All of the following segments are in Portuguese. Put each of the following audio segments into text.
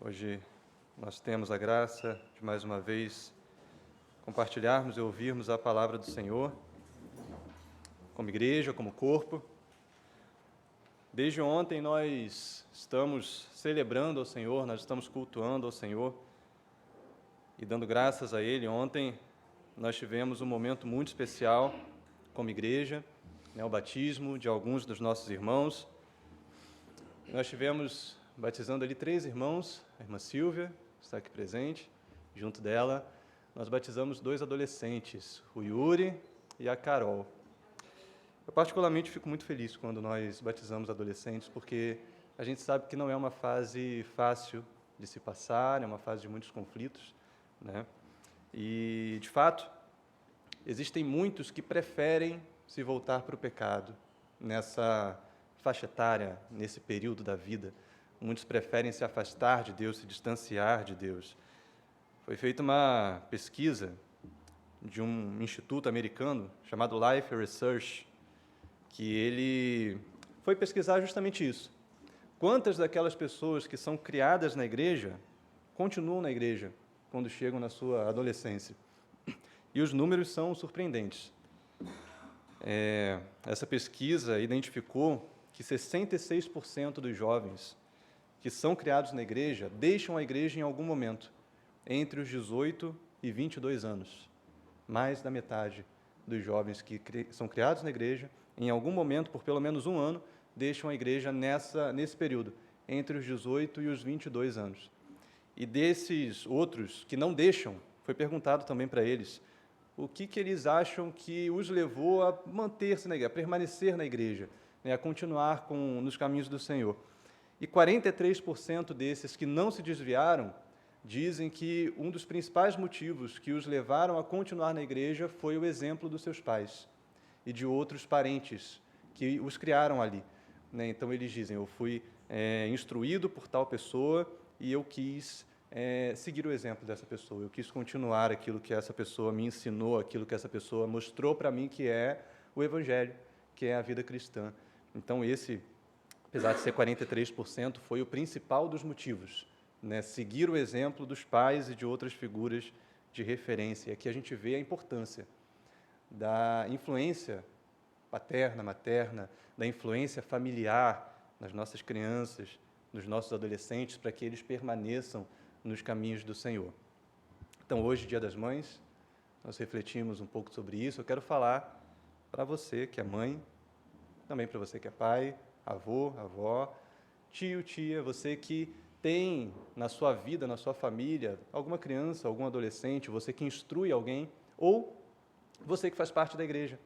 Hoje nós temos a graça de, mais uma vez, compartilharmos e ouvirmos a palavra do Senhor, como igreja, como corpo. Desde ontem nós estamos celebrando ao Senhor, nós estamos cultuando ao Senhor e dando graças a Ele. Ontem nós tivemos um momento muito especial como igreja, o batismo de alguns dos nossos irmãos. Nós tivemos batizando ali 3 irmãos, a irmã Silvia, que está aqui presente, junto dela, nós batizamos 2 adolescentes, o Yuri e a Carol. Eu particularmente fico muito feliz quando nós batizamos adolescentes, porque a gente sabe que não é uma fase fácil de se passar, é uma fase de muitos conflitos, né? E, de fato, existem muitos que preferem se voltar para o pecado nessa faixa etária, nesse período da vida. Muitos preferem se afastar de Deus, se distanciar de Deus. Foi feita uma pesquisa de um instituto americano chamado Life Research, que ele foi pesquisar justamente isso. Quantas daquelas pessoas que são criadas na igreja continuam na igreja quando chegam na sua adolescência? E os números são surpreendentes. Essa pesquisa identificou que 66% dos jovens que são criados na igreja deixam a igreja em algum momento, entre os 18 e 22 anos. Mais da metade dos jovens que são criados na igreja, em algum momento, por pelo menos um ano, deixam a igreja nesse período, entre os 18 e os 22 anos. E desses outros que não deixam, foi perguntado também para eles o que eles acham que os levou a manter-se na igreja, a permanecer na igreja, a continuar nos caminhos do Senhor. E 43% desses que não se desviaram dizem que um dos principais motivos que os levaram a continuar na igreja foi o exemplo dos seus pais e de outros parentes que os criaram ali, né? Então, eles dizem, eu fui instruído por tal pessoa e eu quis seguir o exemplo dessa pessoa, eu quis continuar aquilo que essa pessoa me ensinou, aquilo que essa pessoa mostrou para mim, que é o Evangelho, que é a vida cristã. Então, esse, apesar de ser 43%, foi o principal dos motivos, né? Seguir o exemplo dos pais e de outras figuras de referência. Aqui a gente vê a importância da influência paterna, materna, da influência familiar nas nossas crianças, nos nossos adolescentes, para que eles permaneçam nos caminhos do Senhor. Então, hoje, Dia das Mães, nós refletimos um pouco sobre isso. Eu quero falar para você que é mãe, também para você que é pai, avô, avó, tio, tia, você que tem na sua vida, na sua família, alguma criança, algum adolescente, você que instrui alguém, ou você que faz parte da igreja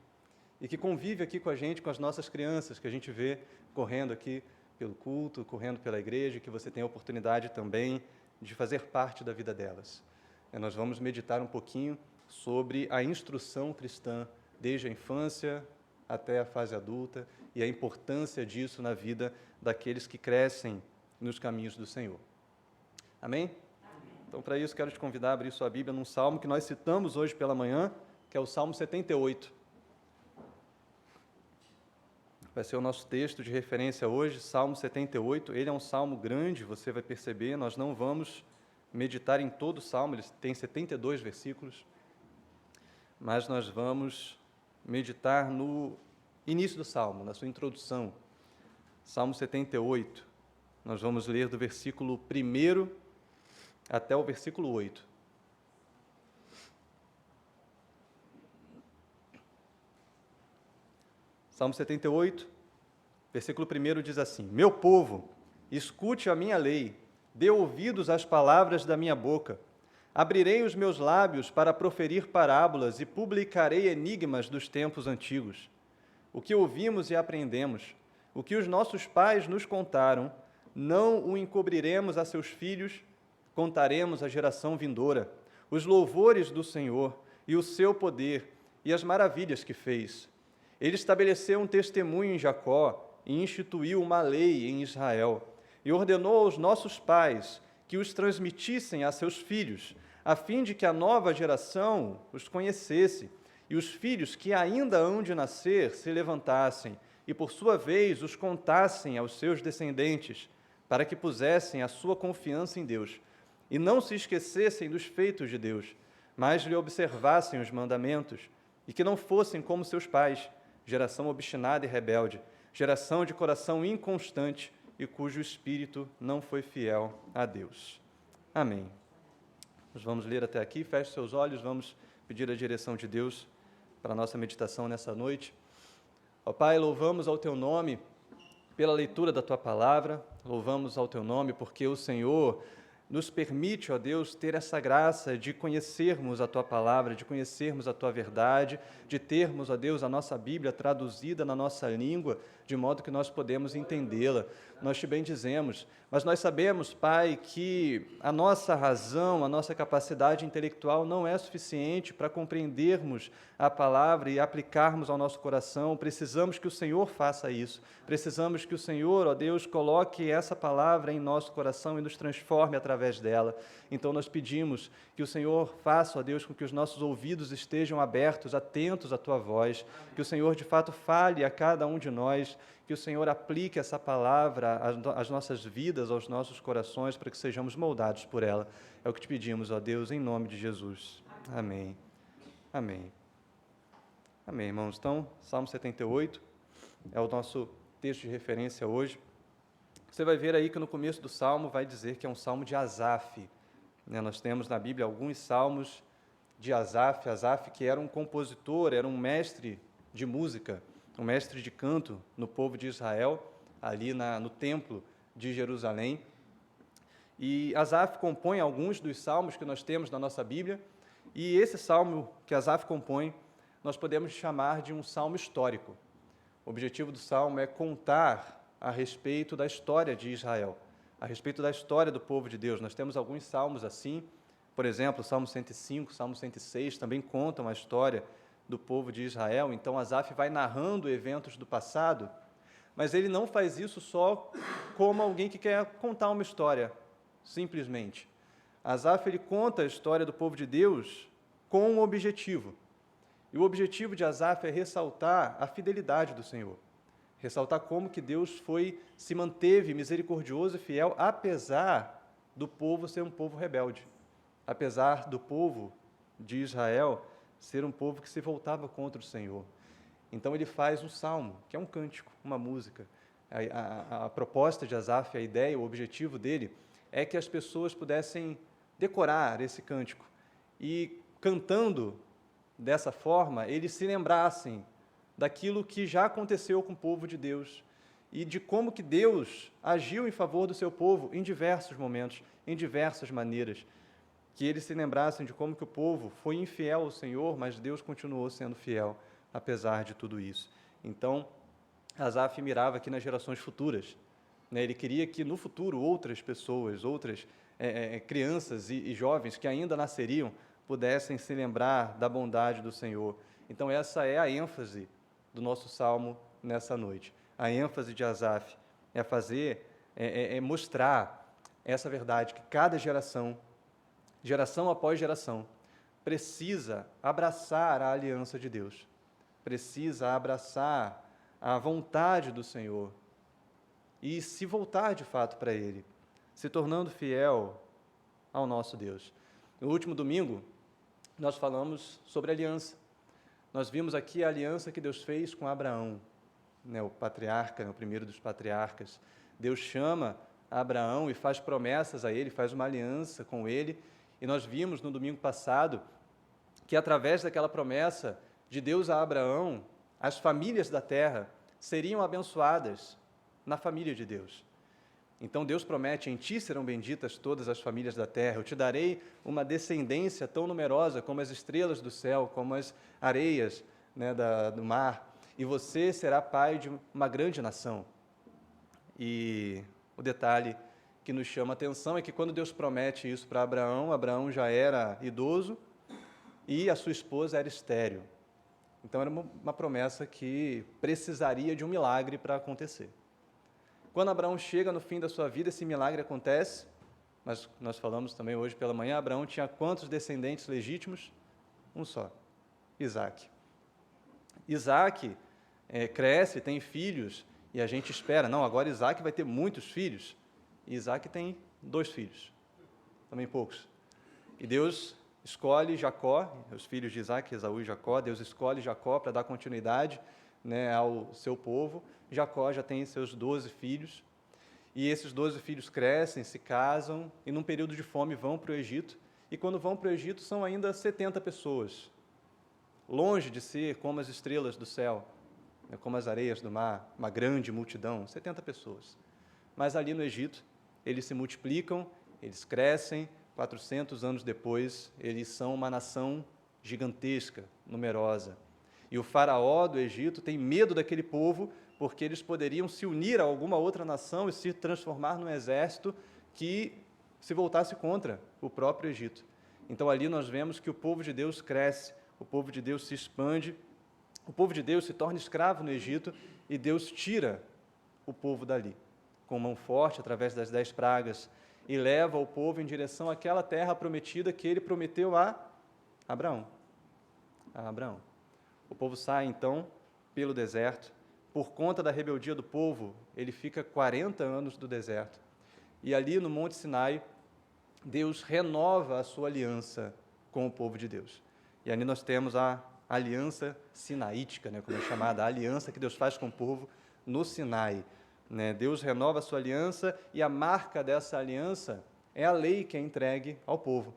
e que convive aqui com a gente, com as nossas crianças, que a gente vê correndo aqui pelo culto, correndo pela igreja, que você tem a oportunidade também de fazer parte da vida delas. Nós vamos meditar um pouquinho sobre a instrução cristã, desde a infância até a fase adulta, e a importância disso na vida daqueles que crescem nos caminhos do Senhor. Amém? Amém. Então, para isso, quero te convidar a abrir sua Bíblia num salmo que nós citamos hoje pela manhã, que é o Salmo 78. Vai ser o nosso texto de referência hoje, Salmo 78. Ele é um salmo grande, você vai perceber, nós não vamos meditar em todo o salmo, ele tem 72 versículos, mas nós vamos meditar no início do salmo, na sua introdução. Salmo 78, nós vamos ler do versículo 1 até o versículo 8. Salmo 78, versículo 1 diz assim: Meu povo, escute a minha lei, dê ouvidos às palavras da minha boca. Abrirei os meus lábios para proferir parábolas e publicarei enigmas dos tempos antigos. O que ouvimos e aprendemos, o que os nossos pais nos contaram, não o encobriremos a seus filhos, contaremos à geração vindoura os louvores do Senhor e o seu poder e as maravilhas que fez. Ele estabeleceu um testemunho em Jacó e instituiu uma lei em Israel, e ordenou aos nossos pais que os transmitissem a seus filhos, a fim de que a nova geração os conhecesse, e os filhos que ainda hão de nascer se levantassem, e por sua vez os contassem aos seus descendentes, para que pusessem a sua confiança em Deus e não se esquecessem dos feitos de Deus, mas lhe observassem os mandamentos, e que não fossem como seus pais, geração obstinada e rebelde, geração de coração inconstante e cujo espírito não foi fiel a Deus. Amém. Nós vamos ler até aqui, feche seus olhos, vamos pedir a direção de Deus para a nossa meditação nessa noite. Ó Pai, louvamos ao Teu nome pela leitura da Tua palavra, louvamos ao Teu nome porque o Senhor nos permite, ó Deus, ter essa graça de conhecermos a Tua palavra, de conhecermos a Tua verdade, de termos, ó Deus, a nossa Bíblia traduzida na nossa língua, de modo que nós podemos entendê-la. Nós te bendizemos, mas nós sabemos, Pai, que a nossa razão, a nossa capacidade intelectual não é suficiente para compreendermos a palavra e aplicarmos ao nosso coração. Precisamos que o Senhor faça isso. Precisamos que o Senhor, ó Deus, coloque essa palavra em nosso coração e nos transforme através dela. Então nós pedimos que o Senhor faça, ó Deus, com que os nossos ouvidos estejam abertos, atentos à Tua voz, que o Senhor de fato fale a cada um de nós, que o Senhor aplique essa palavra às nossas vidas, aos nossos corações, para que sejamos moldados por ela. É o que te pedimos, ó Deus, em nome de Jesus. Amém. Amém. Amém, irmãos. Então, Salmo 78 é o nosso texto de referência hoje. Você vai ver aí que no começo do Salmo vai dizer que é um Salmo de Asaf. Nós temos na Bíblia alguns salmos de Asaf. Asaf, que era um compositor, era um mestre de música, um mestre de canto no povo de Israel, ali no templo de Jerusalém. E Asaf compõe alguns dos salmos que nós temos na nossa Bíblia, e esse salmo que Asaf compõe, nós podemos chamar de um salmo histórico. O objetivo do salmo é contar a respeito da história de Israel, a respeito da história do povo de Deus. Nós temos alguns salmos assim, por exemplo, o Salmo 105, Salmo 106, também contam a história do povo de Israel. Então, Asaf vai narrando eventos do passado, mas ele não faz isso só como alguém que quer contar uma história, simplesmente. Asaf, ele conta a história do povo de Deus com um objetivo. E o objetivo de Asaf é ressaltar a fidelidade do Senhor, ressaltar como que Deus se manteve misericordioso e fiel, apesar do povo ser um povo rebelde, apesar do povo de Israel ser um povo que se voltava contra o Senhor. Então ele faz um salmo, que é um cântico, uma música. A proposta de Asaf, a ideia, o objetivo dele, é que as pessoas pudessem decorar esse cântico e, cantando dessa forma, eles se lembrassem daquilo que já aconteceu com o povo de Deus e de como que Deus agiu em favor do seu povo em diversos momentos, em diversas maneiras. Que eles se lembrassem de como que o povo foi infiel ao Senhor, mas Deus continuou sendo fiel, apesar de tudo isso. Então, Asaf mirava aqui nas gerações futuras. Ele queria que no futuro outras pessoas, outras crianças e jovens que ainda nasceriam, pudessem se lembrar da bondade do Senhor. Então, essa é a ênfase do nosso salmo nessa noite. A ênfase de Asaf é mostrar essa verdade, que cada geração após geração, precisa abraçar a aliança de Deus, precisa abraçar a vontade do Senhor e se voltar de fato para Ele, se tornando fiel ao nosso Deus. No último domingo, nós falamos sobre aliança. Nós vimos aqui a aliança que Deus fez com Abraão, o patriarca, o primeiro dos patriarcas. Deus chama Abraão e faz promessas a ele, faz uma aliança com ele. E nós vimos no domingo passado que, através daquela promessa de Deus a Abraão, as famílias da terra seriam abençoadas na família de Deus. Então Deus promete: em ti serão benditas todas as famílias da terra, eu te darei uma descendência tão numerosa como as estrelas do céu, como as areias do mar, e você será pai de uma grande nação. E o detalhe que nos chama a atenção é que quando Deus promete isso para Abraão, Abraão já era idoso e a sua esposa era estéril. Então era uma promessa que precisaria de um milagre para acontecer. Quando Abraão chega no fim da sua vida, esse milagre acontece, mas nós falamos também hoje pela manhã, Abraão tinha quantos descendentes legítimos? Um só, Isaque. Isaque cresce, tem filhos, e a gente espera, não, agora Isaque vai ter muitos filhos. E Isaac tem 2 filhos, também poucos. E Deus escolhe Jacó, os filhos de Isaac, Esaú e Jacó, Deus escolhe Jacó para dar continuidade, né, ao seu povo. Jacó já tem seus 12 filhos, e esses 12 filhos crescem, se casam, e num período de fome vão para o Egito, e quando vão para o Egito são ainda 70 pessoas, longe de ser como as estrelas do céu, né, como as areias do mar, uma grande multidão, 70 pessoas. Mas ali no Egito, eles se multiplicam, eles crescem, 400 anos depois, eles são uma nação gigantesca, numerosa. E o faraó do Egito tem medo daquele povo, porque eles poderiam se unir a alguma outra nação e se transformar num exército que se voltasse contra o próprio Egito. Então ali nós vemos que o povo de Deus cresce, o povo de Deus se expande, o povo de Deus se torna escravo no Egito e Deus tira o povo dali, com mão forte, através das 10 pragas, e leva o povo em direção àquela terra prometida que ele prometeu a Abraão. O povo sai, então, pelo deserto. Por conta da rebeldia do povo, ele fica 40 anos no deserto. E ali no Monte Sinai, Deus renova a sua aliança com o povo de Deus. E ali nós temos a aliança sinaítica, né, como é chamada, a aliança que Deus faz com o povo no Sinai. Deus renova a sua aliança e a marca dessa aliança é a lei que é entregue ao povo.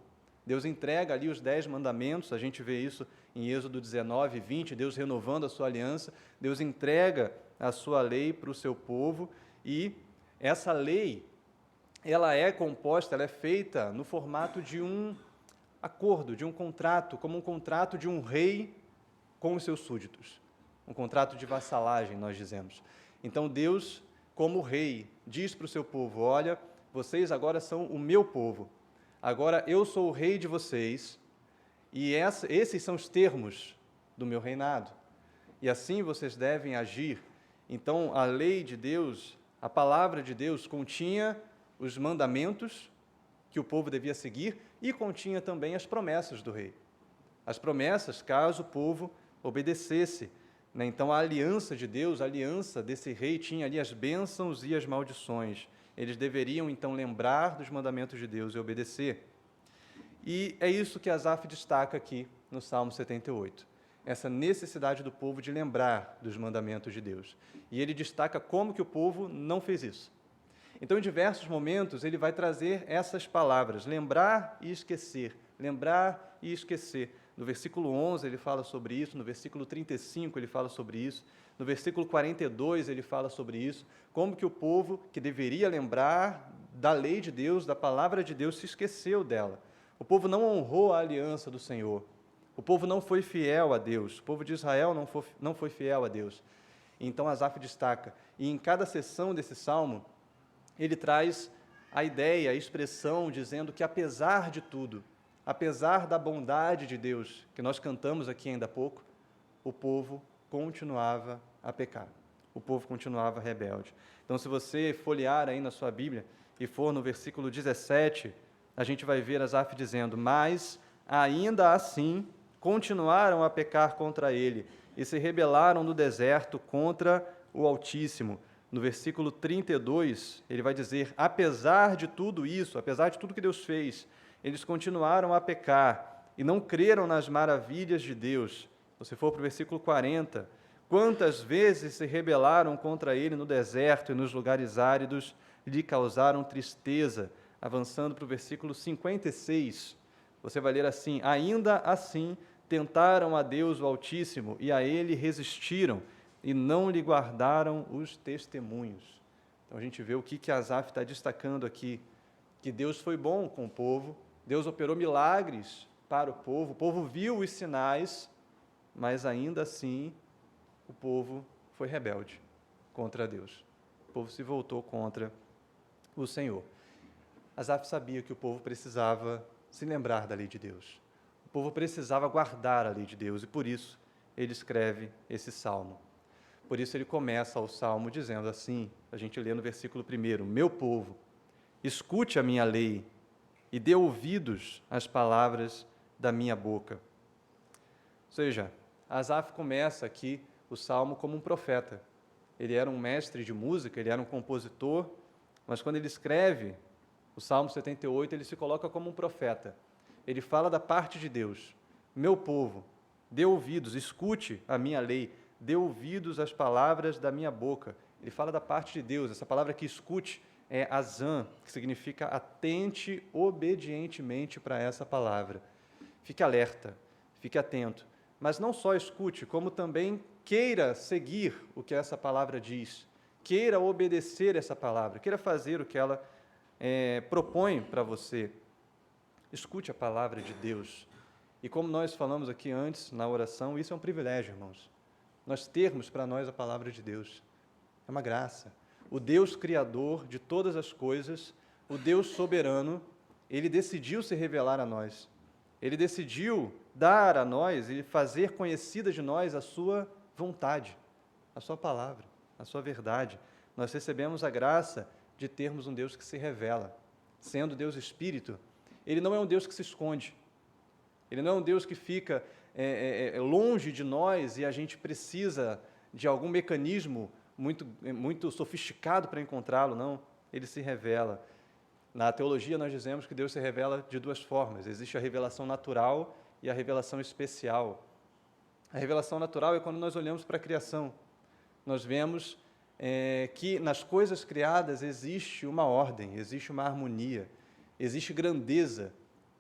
Deus entrega ali os 10 mandamentos, a gente vê isso em Êxodo 19, 20, Deus renovando a sua aliança, Deus entrega a sua lei para o seu povo e essa lei, ela é composta, ela é feita no formato de um acordo, de um contrato, como um contrato de um rei com os seus súditos. Um contrato de vassalagem, nós dizemos. Então Deus, como rei, diz para o seu povo: olha, vocês agora são o meu povo, agora eu sou o rei de vocês, e esses são os termos do meu reinado, e assim vocês devem agir. Então a lei de Deus, a palavra de Deus, continha os mandamentos que o povo devia seguir e continha também as promessas do rei. As promessas, caso o povo obedecesse. Então, a aliança de Deus, a aliança desse rei, tinha ali as bênçãos e as maldições. Eles deveriam, então, lembrar dos mandamentos de Deus e obedecer. E é isso que Asaf destaca aqui no Salmo 78. Essa necessidade do povo de lembrar dos mandamentos de Deus. E ele destaca como que o povo não fez isso. Então, em diversos momentos, ele vai trazer essas palavras: lembrar e esquecer, lembrar e esquecer. No versículo 11 ele fala sobre isso, no versículo 35 ele fala sobre isso, no versículo 42 ele fala sobre isso, como que o povo que deveria lembrar da lei de Deus, da palavra de Deus, se esqueceu dela. O povo não honrou a aliança do Senhor, o povo não foi fiel a Deus, o povo de Israel não foi fiel a Deus. Então Asaf destaca, e em cada sessão desse salmo, ele traz a ideia, a expressão, dizendo que apesar de tudo, apesar da bondade de Deus, que nós cantamos aqui ainda há pouco, o povo continuava a pecar, o povo continuava rebelde. Então, se você folhear aí na sua Bíblia e for no versículo 17, a gente vai ver Asaf dizendo: mas ainda assim continuaram a pecar contra ele e se rebelaram no deserto contra o Altíssimo. No versículo 32, ele vai dizer: apesar de tudo isso, apesar de tudo que Deus fez, eles continuaram a pecar e não creram nas maravilhas de Deus. Se você for para o versículo 40, quantas vezes se rebelaram contra ele no deserto e nos lugares áridos, lhe causaram tristeza. Avançando para o versículo 56, você vai ler assim: ainda assim tentaram a Deus o Altíssimo e a ele resistiram e não lhe guardaram os testemunhos. Então a gente vê o que Asaf está destacando aqui, que Deus foi bom com o povo, Deus operou milagres para o povo viu os sinais, mas ainda assim o povo foi rebelde contra Deus. O povo se voltou contra o Senhor. Asaf sabia que o povo precisava se lembrar da lei de Deus. O povo precisava guardar a lei de Deus e por isso ele escreve esse salmo. Por isso ele começa o salmo dizendo assim, a gente lê no versículo 1: meu povo, escute a minha lei e dê ouvidos às palavras da minha boca. Ou seja, Asaf começa aqui o salmo como um profeta. Ele era um mestre de música, ele era um compositor, mas quando ele escreve o Salmo 78, ele se coloca como um profeta. Ele fala da parte de Deus. Meu povo, dê ouvidos, escute a minha lei, dê ouvidos às palavras da minha boca. Ele fala da parte de Deus. Essa palavra que escute é azan, que significa atente obedientemente para essa palavra. Fique alerta, fique atento. Mas não só escute, como também queira seguir o que essa palavra diz. Queira obedecer essa palavra, queira fazer o que ela propõe para você. Escute a palavra de Deus. E como nós falamos aqui antes, na oração, isso é um privilégio, irmãos. Nós termos para nós a palavra de Deus. É uma graça. O Deus Criador de todas as coisas, o Deus soberano, Ele decidiu se revelar a nós. Ele decidiu dar a nós e fazer conhecida de nós a sua vontade, a sua palavra, a sua verdade. Nós recebemos a graça de termos um Deus que se revela. Sendo Deus Espírito, Ele não é um Deus que se esconde. Ele não é um Deus que fica longe de nós e a gente precisa de algum mecanismo muito sofisticado para encontrá-lo, não. Ele se revela. Na teologia, nós dizemos que Deus se revela de duas formas. Existe a revelação natural e a revelação especial. A revelação natural é quando nós olhamos para a criação. Nós vemos que nas coisas criadas existe uma ordem, existe uma harmonia, existe grandeza,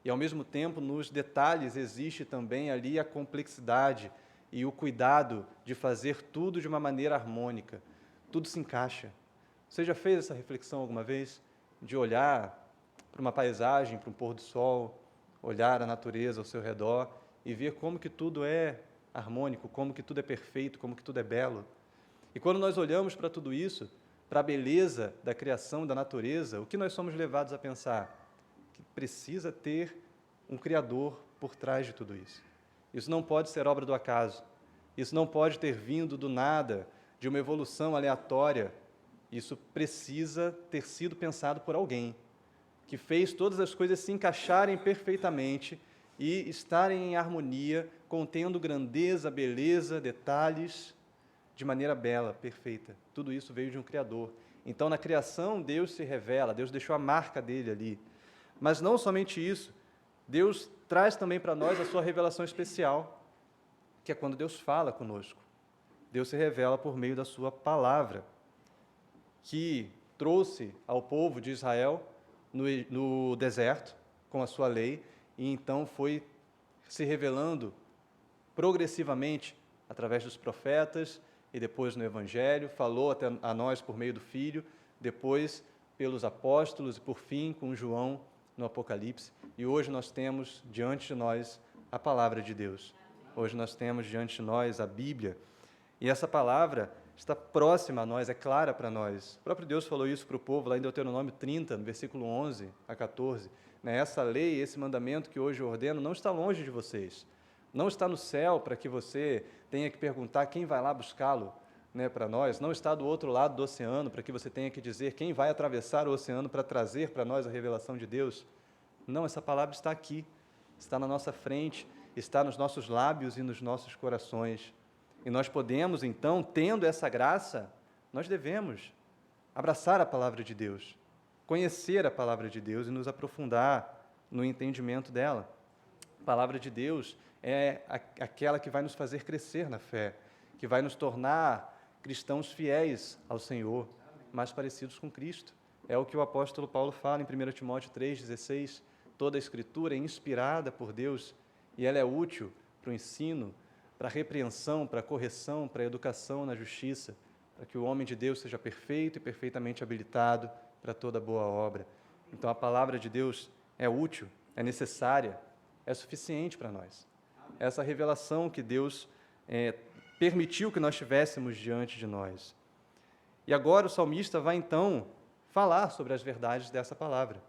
e, ao mesmo tempo, nos detalhes existe também ali a complexidade e o cuidado de fazer tudo de uma maneira harmônica. Tudo se encaixa. Você já fez essa reflexão alguma vez? De olhar para uma paisagem, para um pôr do sol, olhar a natureza ao seu redor e ver como que tudo é harmônico, como que tudo é perfeito, como que tudo é belo. E quando nós olhamos para tudo isso, para a beleza da criação, da natureza, o que nós somos levados a pensar? Que precisa ter um Criador por trás de tudo isso. Isso não pode ser obra do acaso. Isso não pode ter vindo do nada, de uma evolução aleatória. Isso precisa ter sido pensado por alguém que fez todas as coisas se encaixarem perfeitamente e estarem em harmonia, contendo grandeza, beleza, detalhes, de maneira bela, perfeita. Tudo isso veio de um Criador. Então, na criação, Deus se revela, Deus deixou a marca dele ali. Mas não somente isso, Deus traz também para nós a sua revelação especial, que é quando Deus fala conosco. Deus se revela por meio da sua palavra, que trouxe ao povo de Israel no deserto, com a sua lei, e então foi se revelando progressivamente através dos profetas e depois no Evangelho, falou até a nós por meio do Filho, depois pelos apóstolos e, por fim, com João no Apocalipse. E hoje nós temos diante de nós a palavra de Deus. Hoje nós temos diante de nós a Bíblia. E essa palavra está próxima a nós, é clara para nós. O próprio Deus falou isso para o povo lá em Deuteronômio 30, no versículo 11 a 14. Essa lei, esse mandamento que hoje eu ordeno, não está longe de vocês. Não está no céu para que você tenha que perguntar quem vai lá buscá-lo, para nós. Não está do outro lado do oceano para que você tenha que dizer quem vai atravessar o oceano para trazer para nós a revelação de Deus. Não, essa palavra está aqui, está na nossa frente, está nos nossos lábios e nos nossos corações. E nós podemos, então, tendo essa graça, nós devemos abraçar a palavra de Deus, conhecer a palavra de Deus e nos aprofundar no entendimento dela. A palavra de Deus é aquela que vai nos fazer crescer na fé, que vai nos tornar cristãos fiéis ao Senhor, mais parecidos com Cristo. É o que o apóstolo Paulo fala em 1 Timóteo 3,16. Toda a Escritura é inspirada por Deus e ela é útil para o ensino, para a repreensão, para a correção, para a educação na justiça, para que o homem de Deus seja perfeito e perfeitamente habilitado para toda boa obra. Então, a palavra de Deus é útil, é necessária, é suficiente para nós. Essa revelação que Deus permitiu que nós tivéssemos diante de nós. E agora o salmista vai, então, falar sobre as verdades dessa palavra.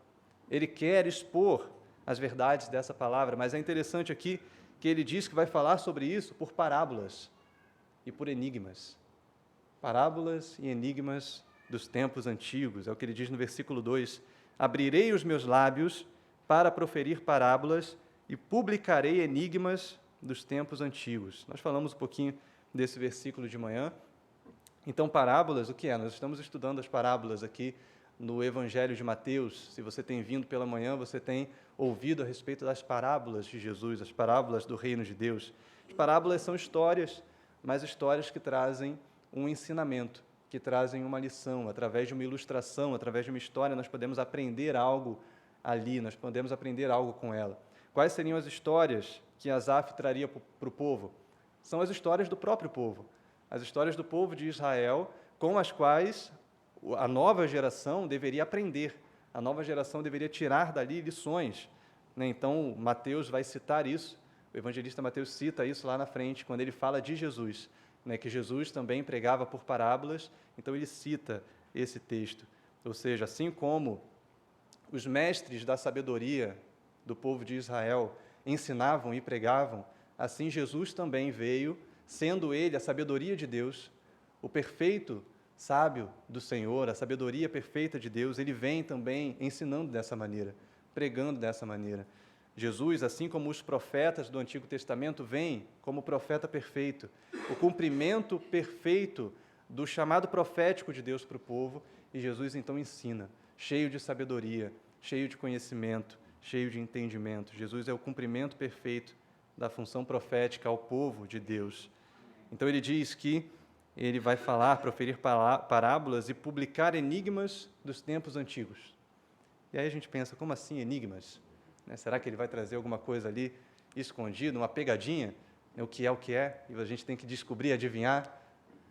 Ele quer expor as verdades dessa palavra, mas é interessante aqui que ele diz que vai falar sobre isso por parábolas e por enigmas. Parábolas e enigmas dos tempos antigos. É o que ele diz no versículo 2. Abrirei os meus lábios para proferir parábolas e publicarei enigmas dos tempos antigos. Nós falamos um pouquinho desse versículo de manhã. Então, parábolas, o que é? Nós estamos estudando as parábolas aqui no Evangelho de Mateus. Se você tem vindo pela manhã, você tem ouvido a respeito das parábolas de Jesus, as parábolas do reino de Deus. As parábolas são histórias, mas histórias que trazem um ensinamento, que trazem uma lição. Através de uma ilustração, através de uma história, nós podemos aprender algo ali, nós podemos aprender algo com ela. Quais seriam as histórias que Asaf traria para o povo? São as histórias do próprio povo, as histórias do povo de Israel, com as quais a nova geração deveria aprender, a nova geração deveria tirar dali lições. Então, Mateus vai citar isso, o evangelista Mateus cita isso lá na frente, quando ele fala de Jesus, que Jesus também pregava por parábolas, então ele cita esse texto. Ou seja, assim como os mestres da sabedoria do povo de Israel ensinavam e pregavam, assim Jesus também veio, sendo ele a sabedoria de Deus, o perfeito sábio do Senhor, a sabedoria perfeita de Deus, ele vem também ensinando dessa maneira, pregando dessa maneira. Jesus, assim como os profetas do Antigo Testamento, vem como profeta perfeito, o cumprimento perfeito do chamado profético de Deus para o povo, e Jesus então ensina, cheio de sabedoria, cheio de conhecimento, cheio de entendimento. Jesus é o cumprimento perfeito da função profética ao povo de Deus. Então ele diz que ele vai falar, proferir parábolas e publicar enigmas dos tempos antigos. E aí a gente pensa, como assim enigmas? Será que ele vai trazer alguma coisa ali escondida, uma pegadinha? O que é, e a gente tem que descobrir, adivinhar?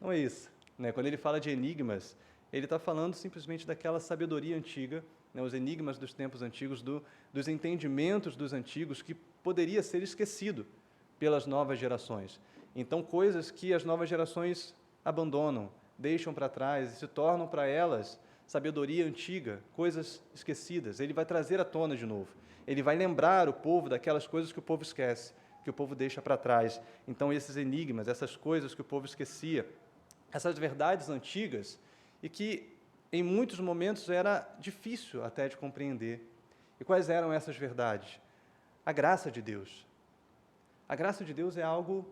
Não é isso. Quando ele fala de enigmas, ele está falando simplesmente daquela sabedoria antiga, os enigmas dos tempos antigos, dos entendimentos dos antigos, que poderia ser esquecido pelas novas gerações. Então, coisas que as novas gerações abandonam, deixam para trás e se tornam para elas sabedoria antiga, coisas esquecidas. Ele vai trazer à tona de novo. Ele vai lembrar o povo daquelas coisas que o povo esquece, que o povo deixa para trás. Então, esses enigmas, essas coisas que o povo esquecia, essas verdades antigas, e que em muitos momentos era difícil até de compreender. E quais eram essas verdades? A graça de Deus. A graça de Deus é algo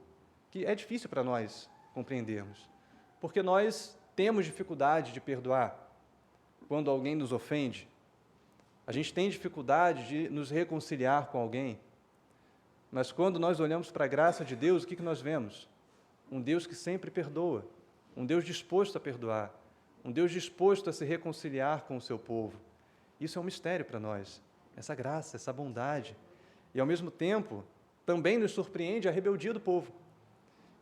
que é difícil para nós compreendermos, porque nós temos dificuldade de perdoar quando alguém nos ofende. A gente tem dificuldade de nos reconciliar com alguém, mas quando nós olhamos para a graça de Deus, o que nós vemos? Um Deus que sempre perdoa, um Deus disposto a perdoar, um Deus disposto a se reconciliar com o seu povo. Isso é um mistério para nós, essa graça, essa bondade. E, ao mesmo tempo, também nos surpreende a rebeldia do povo,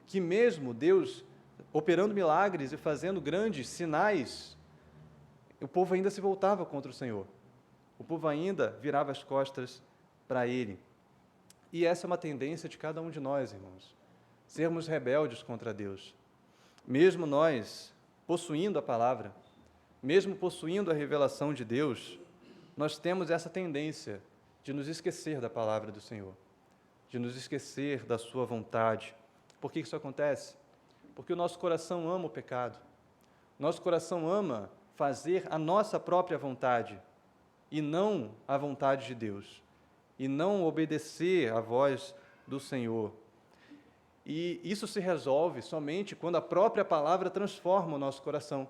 que mesmo Deus operando milagres e fazendo grandes sinais, o povo ainda se voltava contra o Senhor. O povo ainda virava as costas para Ele. E essa é uma tendência de cada um de nós, irmãos, sermos rebeldes contra Deus. Mesmo nós, possuindo a palavra, mesmo possuindo a revelação de Deus, nós temos essa tendência de nos esquecer da palavra do Senhor, de nos esquecer da sua vontade. Por que isso acontece? Porque o nosso coração ama o pecado. Nosso coração ama fazer a nossa própria vontade e não a vontade de Deus, e não obedecer à voz do Senhor. E isso se resolve somente quando a própria palavra transforma o nosso coração,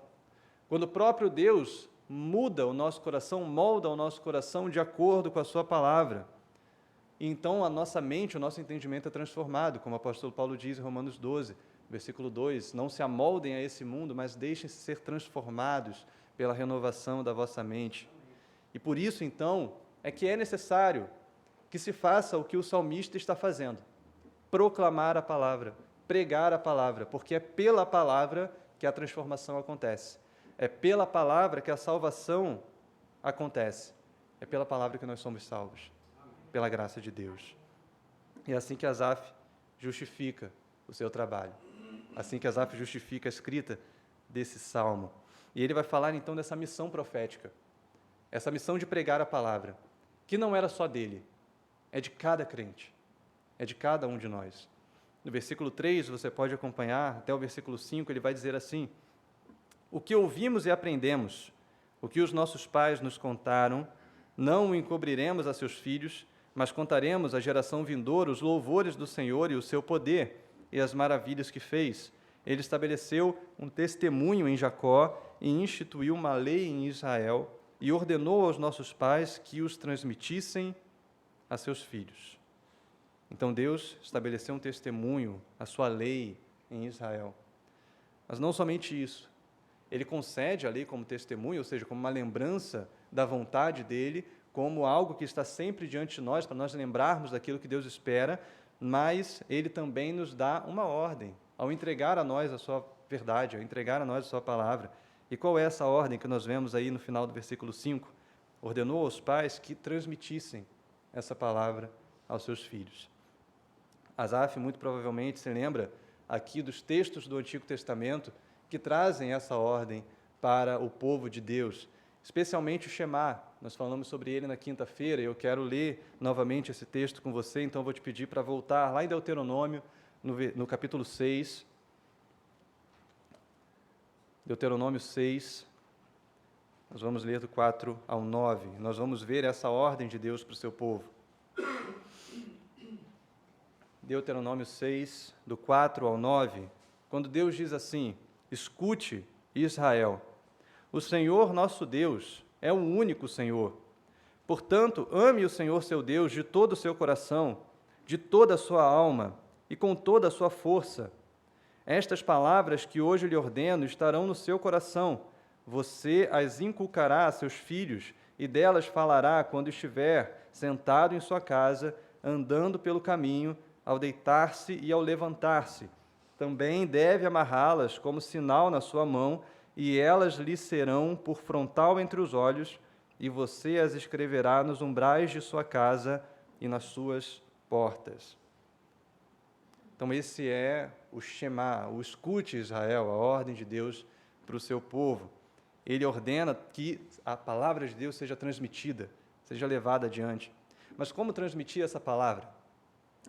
quando o próprio Deus muda o nosso coração, molda o nosso coração de acordo com a sua palavra. E então a nossa mente, o nosso entendimento é transformado, como o apóstolo Paulo diz em Romanos 12, versículo 2, não se amoldem a esse mundo, mas deixem-se ser transformados pela renovação da vossa mente. E por isso, então, é que é necessário que se faça o que o salmista está fazendo, proclamar a palavra, pregar a palavra, porque é pela palavra que a transformação acontece, é pela palavra que a salvação acontece, é pela palavra que nós somos salvos, pela graça de Deus. E é assim que Asaf justifica o seu trabalho, assim que Asaf justifica a escrita desse salmo. E ele vai falar então dessa missão profética, essa missão de pregar a palavra, que não era só dele, é de cada crente, é de cada um de nós. No versículo 3, você pode acompanhar, até o versículo 5, ele vai dizer assim: o que ouvimos e aprendemos, o que os nossos pais nos contaram, não o encobriremos a seus filhos, mas contaremos à geração vindoura os louvores do Senhor e o seu poder e as maravilhas que fez. Ele estabeleceu um testemunho em Jacó e instituiu uma lei em Israel e ordenou aos nossos pais que os transmitissem a seus filhos. Então Deus estabeleceu um testemunho, a sua lei em Israel. Mas não somente isso. Ele concede a lei como testemunho, ou seja, como uma lembrança da vontade dele, como algo que está sempre diante de nós, para nós lembrarmos daquilo que Deus espera, mas ele também nos dá uma ordem, ao entregar a nós a sua verdade, ao entregar a nós a sua palavra. E qual é essa ordem que nós vemos aí no final do versículo 5? Ordenou aos pais que transmitissem essa palavra aos seus filhos. Asaf muito provavelmente se lembra aqui dos textos do Antigo Testamento que trazem essa ordem para o povo de Deus, especialmente o Shema. Nós falamos sobre ele na quinta-feira e eu quero ler novamente esse texto com você, então vou te pedir para voltar lá em Deuteronômio, no capítulo 6, Deuteronômio 6, nós vamos ler do 4 ao 9. Nós vamos ver essa ordem de Deus para o seu povo. Deuteronômio 6, do 4 ao 9, quando Deus diz assim: escute, Israel, o Senhor nosso Deus é o único Senhor. Portanto, ame o Senhor seu Deus de todo o seu coração, de toda a sua alma e com toda a sua força. Estas palavras que hoje lhe ordeno estarão no seu coração. Você as inculcará a seus filhos e delas falará quando estiver sentado em sua casa, andando pelo caminho, ao deitar-se e ao levantar-se. Também deve amarrá-las como sinal na sua mão, e elas lhe serão por frontal entre os olhos, e você as escreverá nos umbrais de sua casa e nas suas portas. Então esse é o Shema, o escute Israel, a ordem de Deus para o seu povo. Ele ordena que a palavra de Deus seja transmitida, seja levada adiante. Mas como transmitir essa palavra?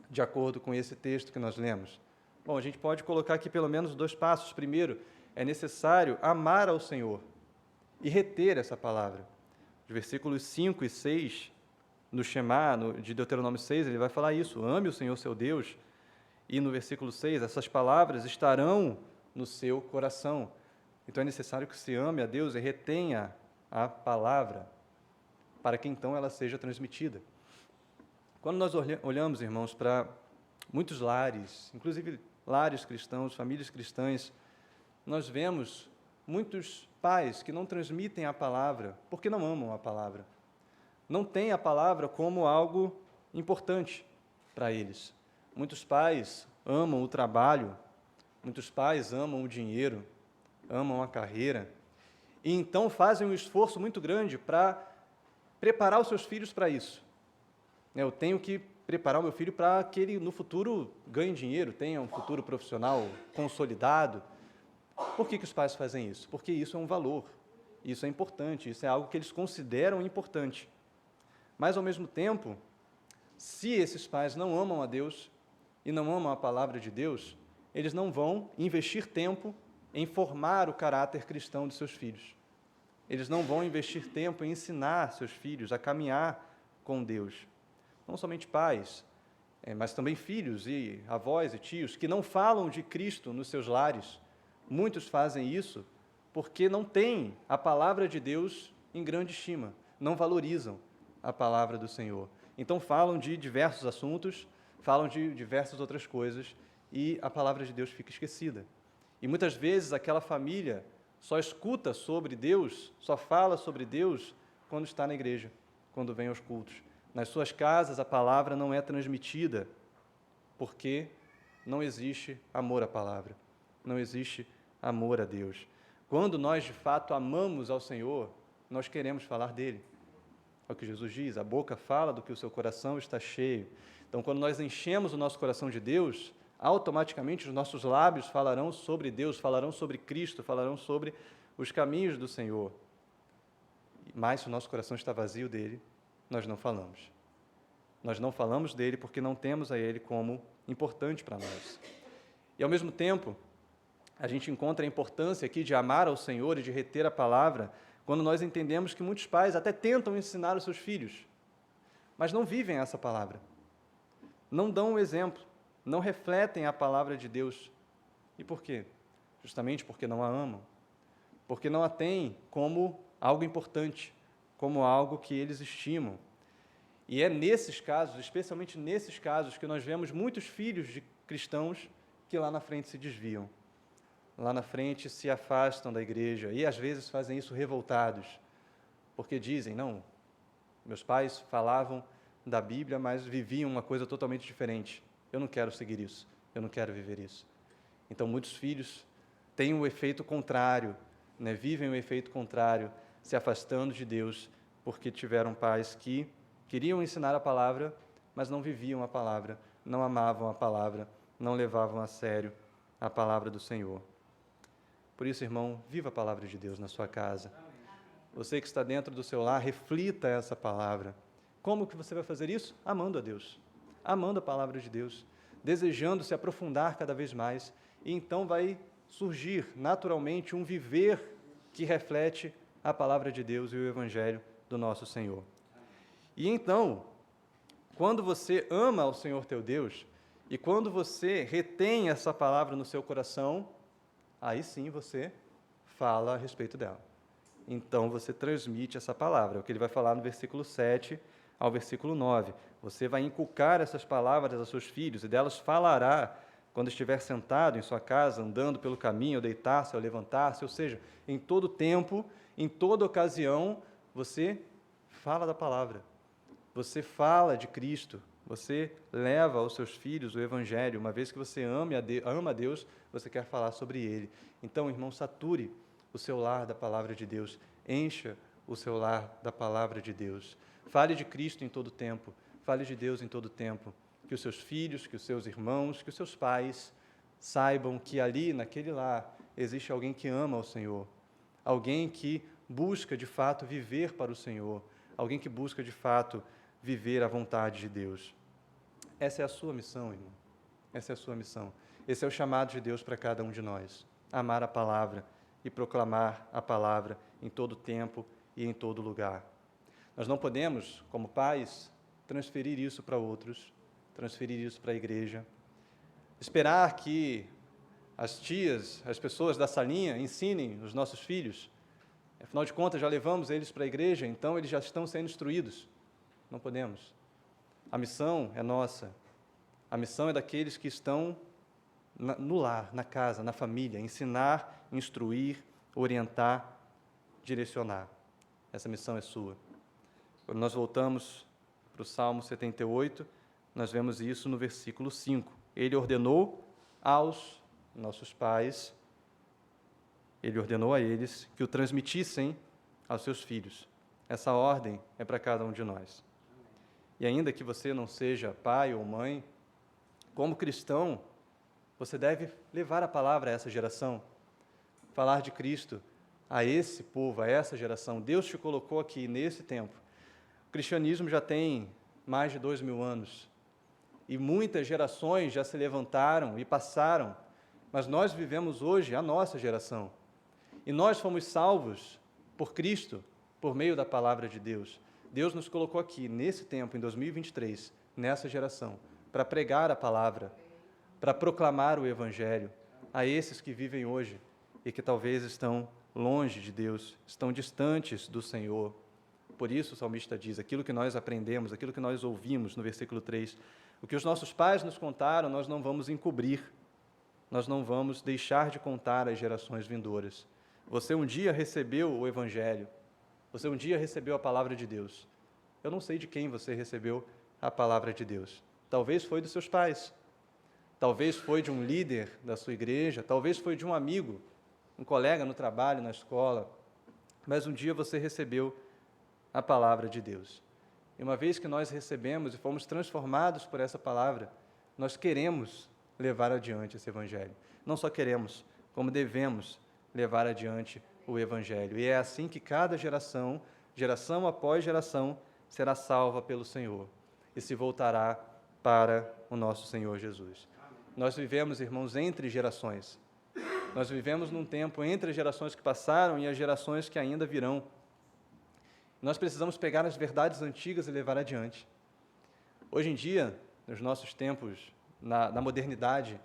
De acordo com esse texto que nós lemos. Bom, a gente pode colocar aqui pelo menos 2 passos. Primeiro, é necessário amar ao Senhor e reter essa palavra. Os versículos 5 e 6, no Shema, de Deuteronômio 6, ele vai falar isso: ame o Senhor seu Deus. E no versículo 6, essas palavras estarão no seu coração. Então é necessário que se ame a Deus e retenha a palavra, para que então ela seja transmitida. Quando nós olhamos, irmãos, para muitos lares, inclusive lares cristãos, famílias cristãs, nós vemos muitos pais que não transmitem a palavra porque não amam a palavra. Não têm a palavra como algo importante para eles. Muitos pais amam o trabalho, muitos pais amam o dinheiro, amam a carreira, e então fazem um esforço muito grande para preparar os seus filhos para isso. Eu tenho que preparar o meu filho para que ele, no futuro, ganhe dinheiro, tenha um futuro profissional consolidado. Por que os pais fazem isso? Porque isso é um valor, isso é importante, isso é algo que eles consideram importante. Mas, ao mesmo tempo, se esses pais não amam a Deus e não amam a palavra de Deus, eles não vão investir tempo em formar o caráter cristão de seus filhos. Eles não vão investir tempo em ensinar seus filhos a caminhar com Deus. Não somente pais, mas também filhos e avós e tios que não falam de Cristo nos seus lares. Muitos fazem isso porque não têm a palavra de Deus em grande estima, não valorizam a palavra do Senhor. Então falam de diversos assuntos, falam de diversas outras coisas e a palavra de Deus fica esquecida. E muitas vezes aquela família só escuta sobre Deus, só fala sobre Deus quando está na igreja, quando vem aos cultos. Nas suas casas a palavra não é transmitida porque não existe amor à palavra, não existe amor a Deus. Quando nós de fato amamos ao Senhor, nós queremos falar dele. É o que Jesus diz: a boca fala do que o seu coração está cheio. Então, quando nós enchemos o nosso coração de Deus, automaticamente os nossos lábios falarão sobre Deus, falarão sobre Cristo, falarão sobre os caminhos do Senhor. Mas se o nosso coração está vazio dele, nós não falamos. Nós não falamos dele porque não temos a ele como importante para nós. E, ao mesmo tempo, a gente encontra a importância aqui de amar ao Senhor e de reter a palavra quando nós entendemos que muitos pais até tentam ensinar os seus filhos, mas não vivem essa palavra, não dão o exemplo, não refletem a palavra de Deus. E por quê? Justamente porque não a amam. porque não a têm como algo importante, como algo que eles estimam. E é nesses casos, especialmente nesses casos, que nós vemos muitos filhos de cristãos que lá na frente se desviam, lá na frente se afastam da igreja e às vezes fazem isso revoltados, porque dizem, não, meus pais falavam da Bíblia, mas viviam uma coisa totalmente diferente. Eu não quero seguir isso, eu não quero viver isso. Então, muitos filhos têm o efeito contrário, né? Vivem o efeito contrário, se afastando de Deus, porque tiveram pais que queriam ensinar a palavra, mas não viviam a palavra, não amavam a palavra, não levavam a sério a palavra do Senhor. Por isso, irmão, viva a palavra de Deus na sua casa. Você que está dentro do seu lar, reflita essa palavra. Como que você vai fazer isso? Amando a Deus, amando a palavra de Deus, desejando se aprofundar cada vez mais, e então vai surgir naturalmente um viver que reflete a palavra de Deus e o Evangelho do nosso Senhor. E então, quando você ama ao Senhor teu Deus, e quando você retém essa palavra no seu coração, aí sim você fala a respeito dela. Então você transmite essa palavra, é o que ele vai falar no versículo 7 ao versículo 9. Você vai inculcar essas palavras aos seus filhos, e delas falará quando estiver sentado em sua casa, andando pelo caminho, ao deitar-se, ao levantar-se, ou seja, em todo tempo, em toda ocasião, você fala da palavra. Você fala de Cristo, você leva aos seus filhos o Evangelho. Uma vez que você ama a Deus, você quer falar sobre Ele. Então, irmão, sature o seu lar da palavra de Deus, encha o seu lar da palavra de Deus. Fale de Cristo em todo tempo, fale de Deus em todo tempo. Que os seus filhos, que os seus irmãos, que os seus pais saibam que ali, naquele lar, existe alguém que ama ao Senhor, alguém que busca, de fato, viver para o Senhor, alguém que busca, de fato, viver a vontade de Deus. Essa é a sua missão, irmão. Essa é a sua missão. Esse é o chamado de Deus para cada um de nós. Amar a palavra e proclamar a palavra em todo tempo e em todo lugar. Nós não podemos, como pais, transferir isso para outros, transferir isso para a igreja, esperar que as tias, as pessoas da salinha ensinem os nossos filhos. Afinal de contas, já levamos eles para a igreja, então eles já estão sendo instruídos. Não podemos. A missão é nossa. A missão é daqueles que estão no lar, na casa, na família, ensinar, instruir, orientar, direcionar. Essa missão é sua. Quando nós voltamos para o Salmo 78, nós vemos isso no versículo 5. Ele ordenou aos nossos pais, ele ordenou a eles que o transmitissem aos seus filhos. Essa ordem é para cada um de nós. E ainda que você não seja pai ou mãe, como cristão, você deve levar a palavra a essa geração, falar de Cristo a esse povo, a essa geração. Deus te colocou aqui nesse tempo. O cristianismo já tem mais de 2000 anos e muitas gerações já se levantaram e passaram, mas nós vivemos hoje a nossa geração. E nós fomos salvos por Cristo, por meio da palavra de Deus. Deus nos colocou aqui, nesse tempo, em 2023, nessa geração, para pregar a palavra, para proclamar o Evangelho a esses que vivem hoje e que talvez estão longe de Deus, estão distantes do Senhor. Por isso o salmista diz, aquilo que nós aprendemos, aquilo que nós ouvimos no versículo 3, o que os nossos pais nos contaram, nós não vamos encobrir, nós não vamos deixar de contar às gerações vindouras. Você um dia recebeu o Evangelho, você um dia recebeu a palavra de Deus. Eu não sei de quem você recebeu a palavra de Deus. Talvez foi dos seus pais, talvez foi de um líder da sua igreja, talvez foi de um amigo, um colega no trabalho, na escola, mas um dia você recebeu a palavra de Deus. E uma vez que nós recebemos e fomos transformados por essa palavra, nós queremos levar adiante esse Evangelho. Não só queremos, como devemos levar adiante o Evangelho. E é assim que cada geração, geração após geração, será salva pelo Senhor e se voltará para o nosso Senhor Jesus. Nós vivemos, irmãos, entre gerações. Nós vivemos num tempo entre as gerações que passaram e as gerações que ainda virão. Nós precisamos pegar as verdades antigas e levar adiante. Hoje em dia, nos nossos tempos, na modernidade,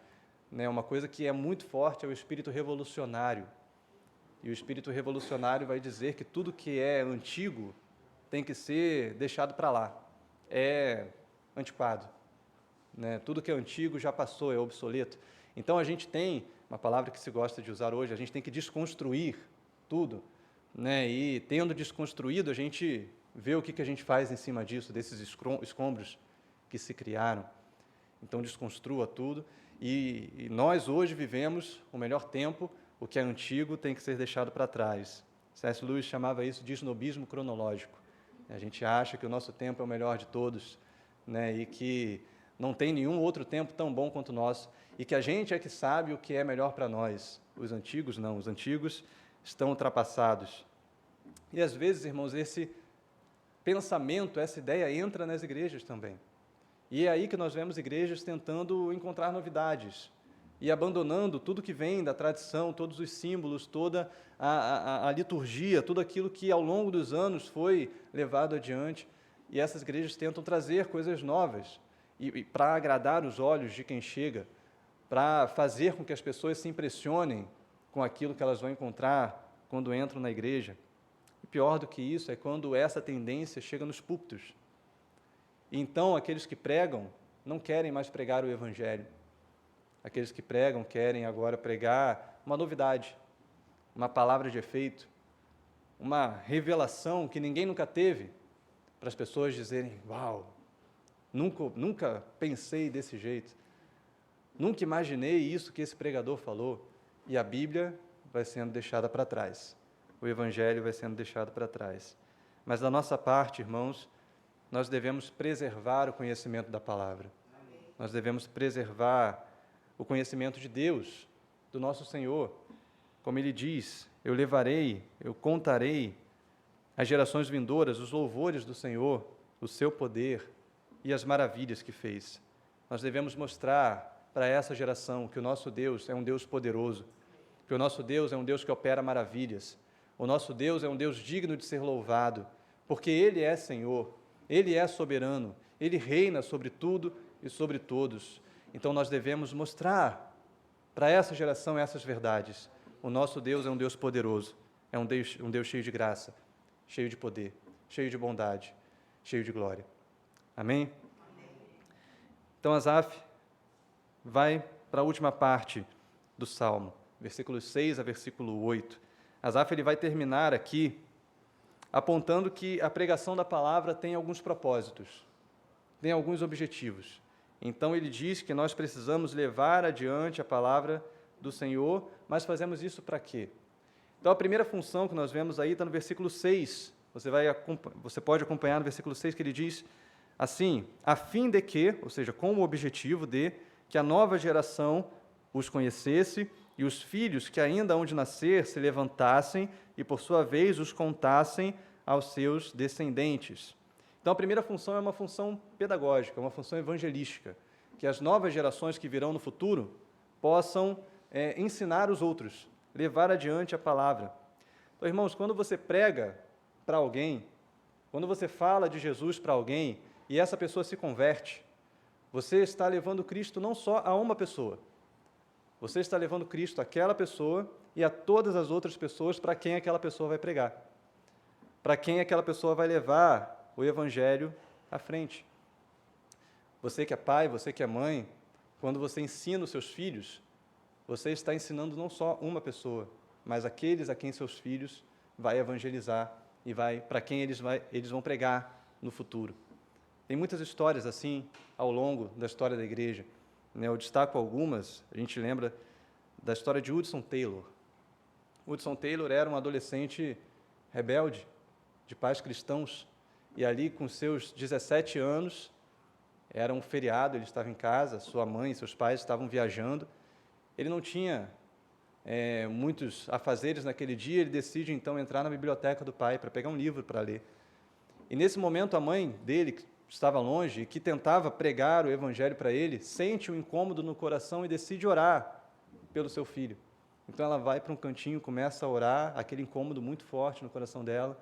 né, uma coisa que é muito forte é o espírito revolucionário. E o espírito revolucionário vai dizer que tudo que é antigo tem que ser deixado para lá. É antiquado, né? Tudo que é antigo já passou, é obsoleto. Então a gente tem, uma palavra que se gosta de usar hoje, a gente tem que desconstruir tudo, né? E tendo desconstruído, a gente vê o que a gente faz em cima disso, desses escombros que se criaram. Então desconstrua tudo. E nós hoje vivemos o melhor tempo. O que é antigo tem que ser deixado para trás. C.S. Lewis chamava isso de snobismo cronológico. A gente acha que o nosso tempo é o melhor de todos, né? E que não tem nenhum outro tempo tão bom quanto o nosso, e que a gente é que sabe o que é melhor para nós. Os antigos não, os antigos estão ultrapassados. E às vezes, irmãos, esse pensamento, essa ideia entra nas igrejas também. E é aí que nós vemos igrejas tentando encontrar novidades, e abandonando tudo que vem da tradição, todos os símbolos, toda a liturgia, tudo aquilo que ao longo dos anos foi levado adiante, e essas igrejas tentam trazer coisas novas, e para agradar os olhos de quem chega, para fazer com que as pessoas se impressionem com aquilo que elas vão encontrar quando entram na igreja. E pior do que isso é quando essa tendência chega nos púlpitos. E então aqueles que pregam não querem mais pregar o Evangelho. Aqueles que pregam querem agora pregar uma novidade, uma palavra de efeito, uma revelação que ninguém nunca teve, para as pessoas dizerem: uau, nunca pensei desse jeito, nunca imaginei isso que esse pregador falou. E a Bíblia vai sendo deixada para trás, o Evangelho vai sendo deixado para trás. Mas da nossa parte, irmãos, nós devemos preservar o conhecimento da palavra. Amém. Nós devemos preservar o conhecimento de Deus, do nosso Senhor. Como Ele diz: eu levarei, eu contarei às gerações vindouras os louvores do Senhor, o seu poder e as maravilhas que fez. Nós devemos mostrar para essa geração que o nosso Deus é um Deus poderoso, que o nosso Deus é um Deus que opera maravilhas, o nosso Deus é um Deus digno de ser louvado, porque Ele é Senhor, Ele é soberano, Ele reina sobre tudo e sobre todos. Então nós devemos mostrar para essa geração essas verdades. O nosso Deus é um Deus poderoso, é um Deus cheio de graça, cheio de poder, cheio de bondade, cheio de glória. Amém? Então Asaf vai para a última parte do Salmo, versículos 6 a versículo 8. Asaf ele vai terminar aqui apontando que a pregação da palavra tem alguns propósitos, tem alguns objetivos. Então ele diz que nós precisamos levar adiante a palavra do Senhor, mas fazemos isso para quê? Então a primeira função que nós vemos aí está no versículo 6. Você pode acompanhar no versículo 6 que ele diz assim: a fim de que, ou seja, com o objetivo de que a nova geração os conhecesse e os filhos que ainda hão de nascer se levantassem e, por sua vez, os contassem aos seus descendentes. Então, a primeira função é uma função pedagógica, uma função evangelística, que as novas gerações que virão no futuro possam ensinar os outros, levar adiante a palavra. Então, irmãos, quando você prega para alguém, quando você fala de Jesus para alguém e essa pessoa se converte, você está levando Cristo não só a uma pessoa, você está levando Cristo àquela pessoa e a todas as outras pessoas para quem aquela pessoa vai pregar, para quem aquela pessoa vai levar o Evangelho à frente. Você que é pai, você que é mãe, quando você ensina os seus filhos, você está ensinando não só uma pessoa, mas aqueles a quem seus filhos vai evangelizar e para quem eles vão pregar no futuro. Tem muitas histórias assim ao longo da história da igreja. Eu destaco algumas. A gente lembra da história de Hudson Taylor. Hudson Taylor era um adolescente rebelde, de pais cristãos, e ali com seus 17 anos, era um feriado, ele estava em casa, sua mãe e seus pais estavam viajando, ele não tinha muitos afazeres naquele dia, ele decide então entrar na biblioteca do pai para pegar um livro para ler. E nesse momento a mãe dele, que estava longe e que tentava pregar o evangelho para ele, sente um incômodo no coração e decide orar pelo seu filho. Então ela vai para um cantinho, começa a orar, aquele incômodo muito forte no coração dela,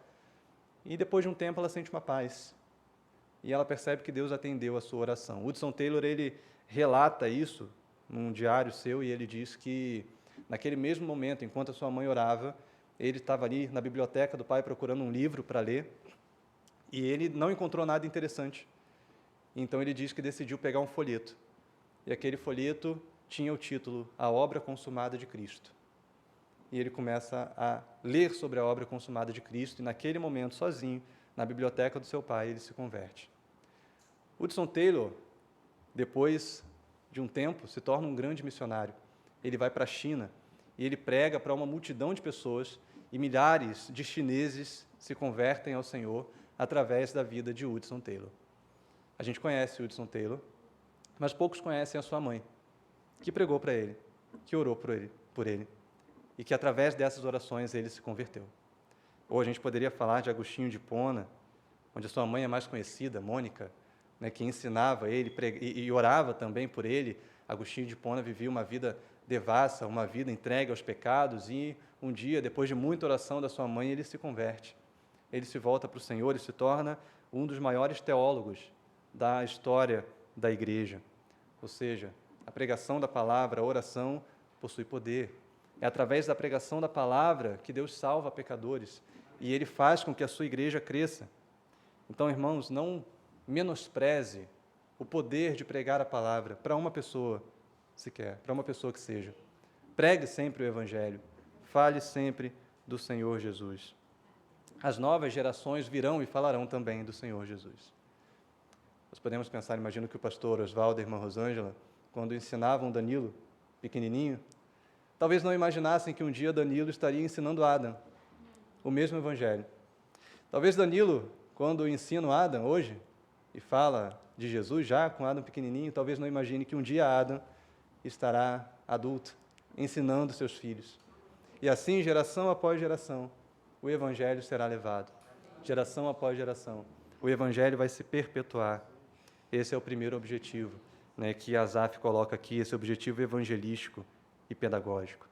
e depois de um tempo ela sente uma paz. E ela percebe que Deus atendeu a sua oração. Hudson Taylor, ele relata isso num diário seu, e ele diz que naquele mesmo momento, enquanto a sua mãe orava, Ele estava ali na biblioteca do pai procurando um livro para ler e ele não encontrou nada interessante. Então ele diz que decidiu pegar um folheto. E aquele folheto tinha o título A Obra Consumada de Cristo. E ele começa a ler sobre a obra consumada de Cristo e naquele momento, sozinho, na biblioteca do seu pai, ele se converte. Hudson Taylor, depois de um tempo, se torna um grande missionário. Ele vai para a China e ele prega para uma multidão de pessoas e milhares de chineses se convertem ao Senhor através da vida de Hudson Taylor. A gente conhece Hudson Taylor, mas poucos conhecem a sua mãe, que pregou para ele, que orou por ele, e que através dessas orações ele se converteu. Ou a gente poderia falar de Agostinho de Hipona, onde a sua mãe é mais conhecida, Mônica, né, que ensinava ele e orava também por ele. Agostinho de Hipona vivia uma vida devassa, uma vida entregue aos pecados, e um dia, depois de muita oração da sua mãe, ele se converte. Ele se volta para o Senhor e se torna um dos maiores teólogos da história da igreja. Ou seja, a pregação da palavra, a oração, possui poder. É através da pregação da palavra que Deus salva pecadores e Ele faz com que a sua igreja cresça. Então, irmãos, não menospreze o poder de pregar a palavra para uma pessoa sequer, para uma pessoa que seja. Pregue sempre o Evangelho, fale sempre do Senhor Jesus. As novas gerações virão e falarão também do Senhor Jesus. Nós podemos pensar, imagino que o pastor Oswaldo e a irmã Rosângela, quando ensinavam Danilo, pequenininho, talvez não imaginassem que um dia Danilo estaria ensinando Adam o mesmo Evangelho. Talvez Danilo, quando ensina Adam hoje, e fala de Jesus já com Adam pequenininho, talvez não imagine que um dia Adam estará adulto, ensinando seus filhos. E assim, geração após geração, o Evangelho será levado. Geração após geração, o Evangelho vai se perpetuar. Esse é o primeiro objetivo, né, que Asaf coloca aqui, esse objetivo evangelístico e pedagógico.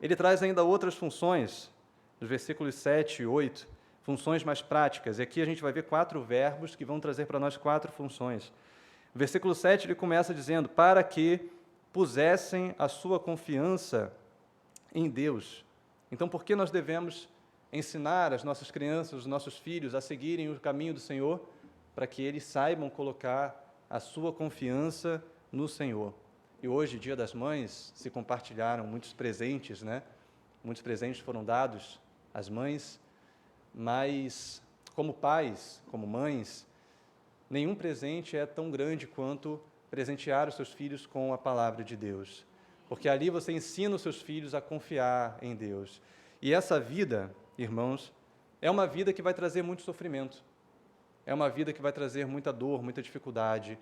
Ele traz ainda outras funções, nos versículos 7 e 8, funções mais práticas, e aqui a gente vai ver 4 verbos que vão trazer para nós 4 funções. No versículo 7 ele começa dizendo, para que pusessem a sua confiança em Deus. Então, por que nós devemos ensinar as nossas crianças, os nossos filhos a seguirem o caminho do Senhor? Para que eles saibam colocar a sua confiança no Senhor. E hoje, Dia das Mães, se compartilharam muitos presentes, né? Muitos presentes foram dados às mães, mas como pais, como mães, nenhum presente é tão grande quanto presentear os seus filhos com a palavra de Deus. Porque ali você ensina os seus filhos a confiar em Deus. E essa vida, irmãos, é uma vida que vai trazer muito sofrimento. É uma vida que vai trazer muita dor, muita dificuldade.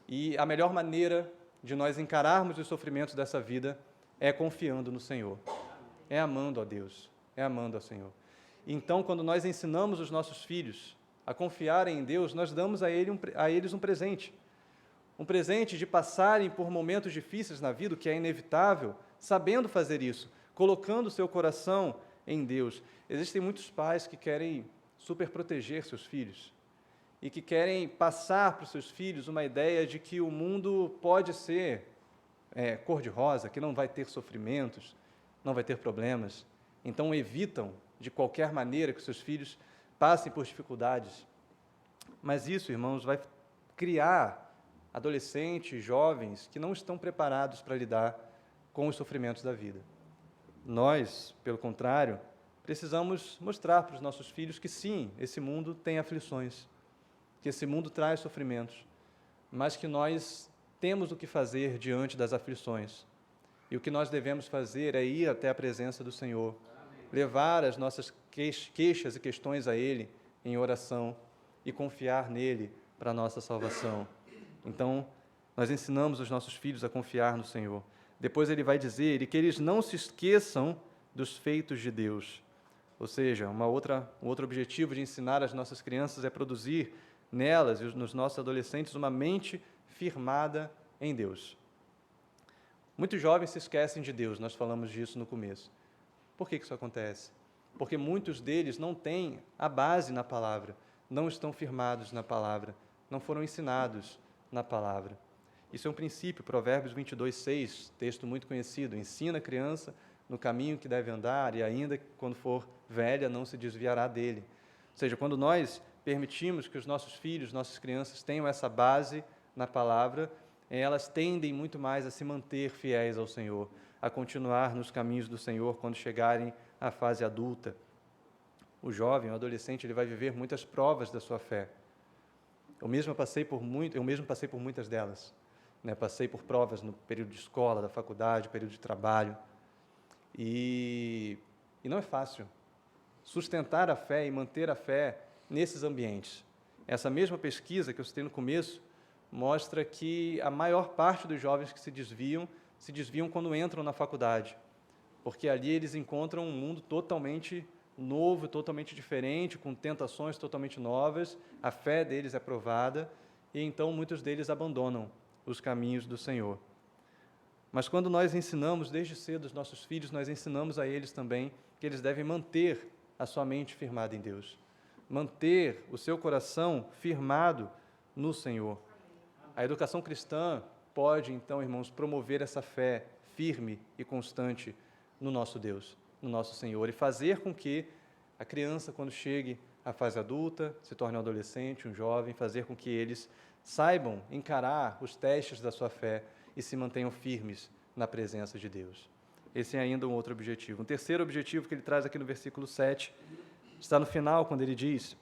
E a melhor maneira de nós encararmos os sofrimentos dessa vida é confiando no Senhor. É amando a Deus, é amando ao Senhor. Então, quando nós ensinamos os nossos filhos a confiarem em Deus, nós damos a eles um presente. Um presente de passarem por momentos difíceis na vida, o que é inevitável, sabendo fazer isso, colocando o seu coração em Deus. Existem muitos pais que querem superproteger seus filhos e que querem passar para os seus filhos uma ideia de que o mundo pode ser cor-de-rosa, que não vai ter sofrimentos, não vai ter problemas. Então, evitam, de qualquer maneira, que seus filhos passem por dificuldades. Mas isso, irmãos, vai criar adolescentes, jovens, que não estão preparados para lidar com os sofrimentos da vida. Nós, pelo contrário, precisamos mostrar para os nossos filhos que sim, esse mundo tem aflições, que esse mundo traz sofrimentos, mas que nós temos o que fazer diante das aflições. E o que nós devemos fazer é ir até a presença do Senhor, levar as nossas queixas e questões a Ele em oração e confiar nele para a nossa salvação. Então, nós ensinamos os nossos filhos a confiar no Senhor. Depois ele vai dizer que eles não se esqueçam dos feitos de Deus. Ou seja, um outro objetivo de ensinar as nossas crianças é produzir nelas e nos nossos adolescentes uma mente firmada em Deus. Muitos jovens se esquecem de Deus, nós falamos disso no começo. Por que isso acontece? Porque muitos deles não têm a base na palavra, não estão firmados na palavra, não foram ensinados na palavra. Isso é um princípio, Provérbios 22:6, texto muito conhecido. Ensina a criança no caminho que deve andar, e ainda quando for velha, não se desviará dele. Ou seja, quando nós permitimos que os nossos filhos, nossas crianças tenham essa base na palavra, elas tendem muito mais a se manter fiéis ao Senhor, a continuar nos caminhos do Senhor quando chegarem à fase adulta. O jovem, o adolescente, ele vai viver muitas provas da sua fé. Eu mesmo passei por muitas delas. Passei por provas no período de escola, da faculdade, período de trabalho. E não é fácil sustentar a fé e manter a fé nesses ambientes. Essa mesma pesquisa que eu citei no começo mostra que a maior parte dos jovens que se desviam quando entram na faculdade, porque ali eles encontram um mundo totalmente novo, totalmente diferente, com tentações totalmente novas, a fé deles é provada, e então muitos deles abandonam os caminhos do Senhor. Mas quando nós ensinamos desde cedo os nossos filhos, nós ensinamos a eles também que eles devem manter a sua mente firmada em Deus, manter o seu coração firmado no Senhor. A educação cristã pode, então, irmãos, promover essa fé firme e constante no nosso Deus, no nosso Senhor, e fazer com que a criança, quando chegue à fase adulta, se torne um adolescente, um jovem, fazer com que eles saibam encarar os testes da sua fé e se mantenham firmes na presença de Deus. Esse é ainda um outro objetivo. Um terceiro objetivo que ele traz aqui no versículo 7, está no final, quando ele diz: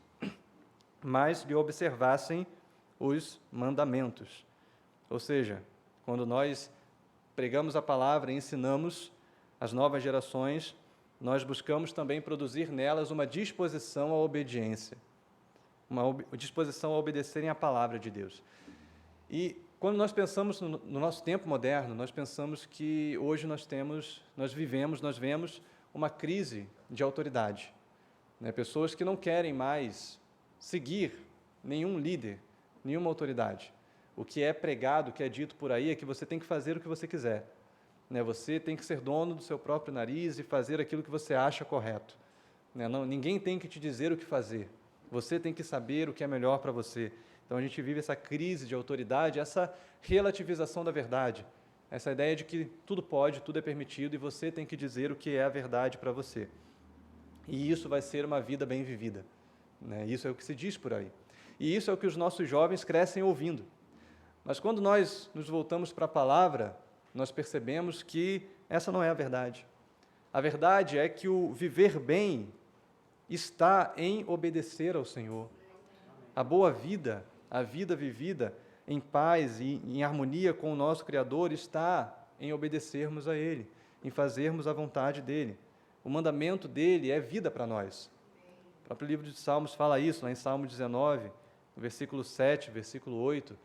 mas lhe observassem os mandamentos. Ou seja, quando nós pregamos a palavra e ensinamos as novas gerações, nós buscamos também produzir nelas uma disposição à obediência, uma disposição a obedecerem à palavra de Deus. E quando nós pensamos no nosso tempo moderno, nós pensamos que hoje nós vemos uma crise de autoridade. Pessoas que não querem mais seguir nenhum líder, nenhuma autoridade. O que é pregado, o que é dito por aí é que você tem que fazer o que você quiser. Você tem que ser dono do seu próprio nariz e fazer aquilo que você acha correto. Ninguém tem que te dizer o que fazer. Você tem que saber o que é melhor para você. Então, a gente vive essa crise de autoridade, essa relativização da verdade, essa ideia de que tudo pode, tudo é permitido e você tem que dizer o que é a verdade para você. E isso vai ser uma vida bem vivida. Isso é o que se diz por aí. E isso é o que os nossos jovens crescem ouvindo. Mas quando nós nos voltamos para a palavra, nós percebemos que essa não é a verdade. A verdade é que o viver bem está em obedecer ao Senhor. A boa vida, a vida vivida em paz e em harmonia com o nosso Criador está em obedecermos a Ele, em fazermos a vontade dEle. O mandamento dEle é vida para nós. O próprio livro de Salmos fala isso, lá em Salmo 19, no versículo 7, versículo 8,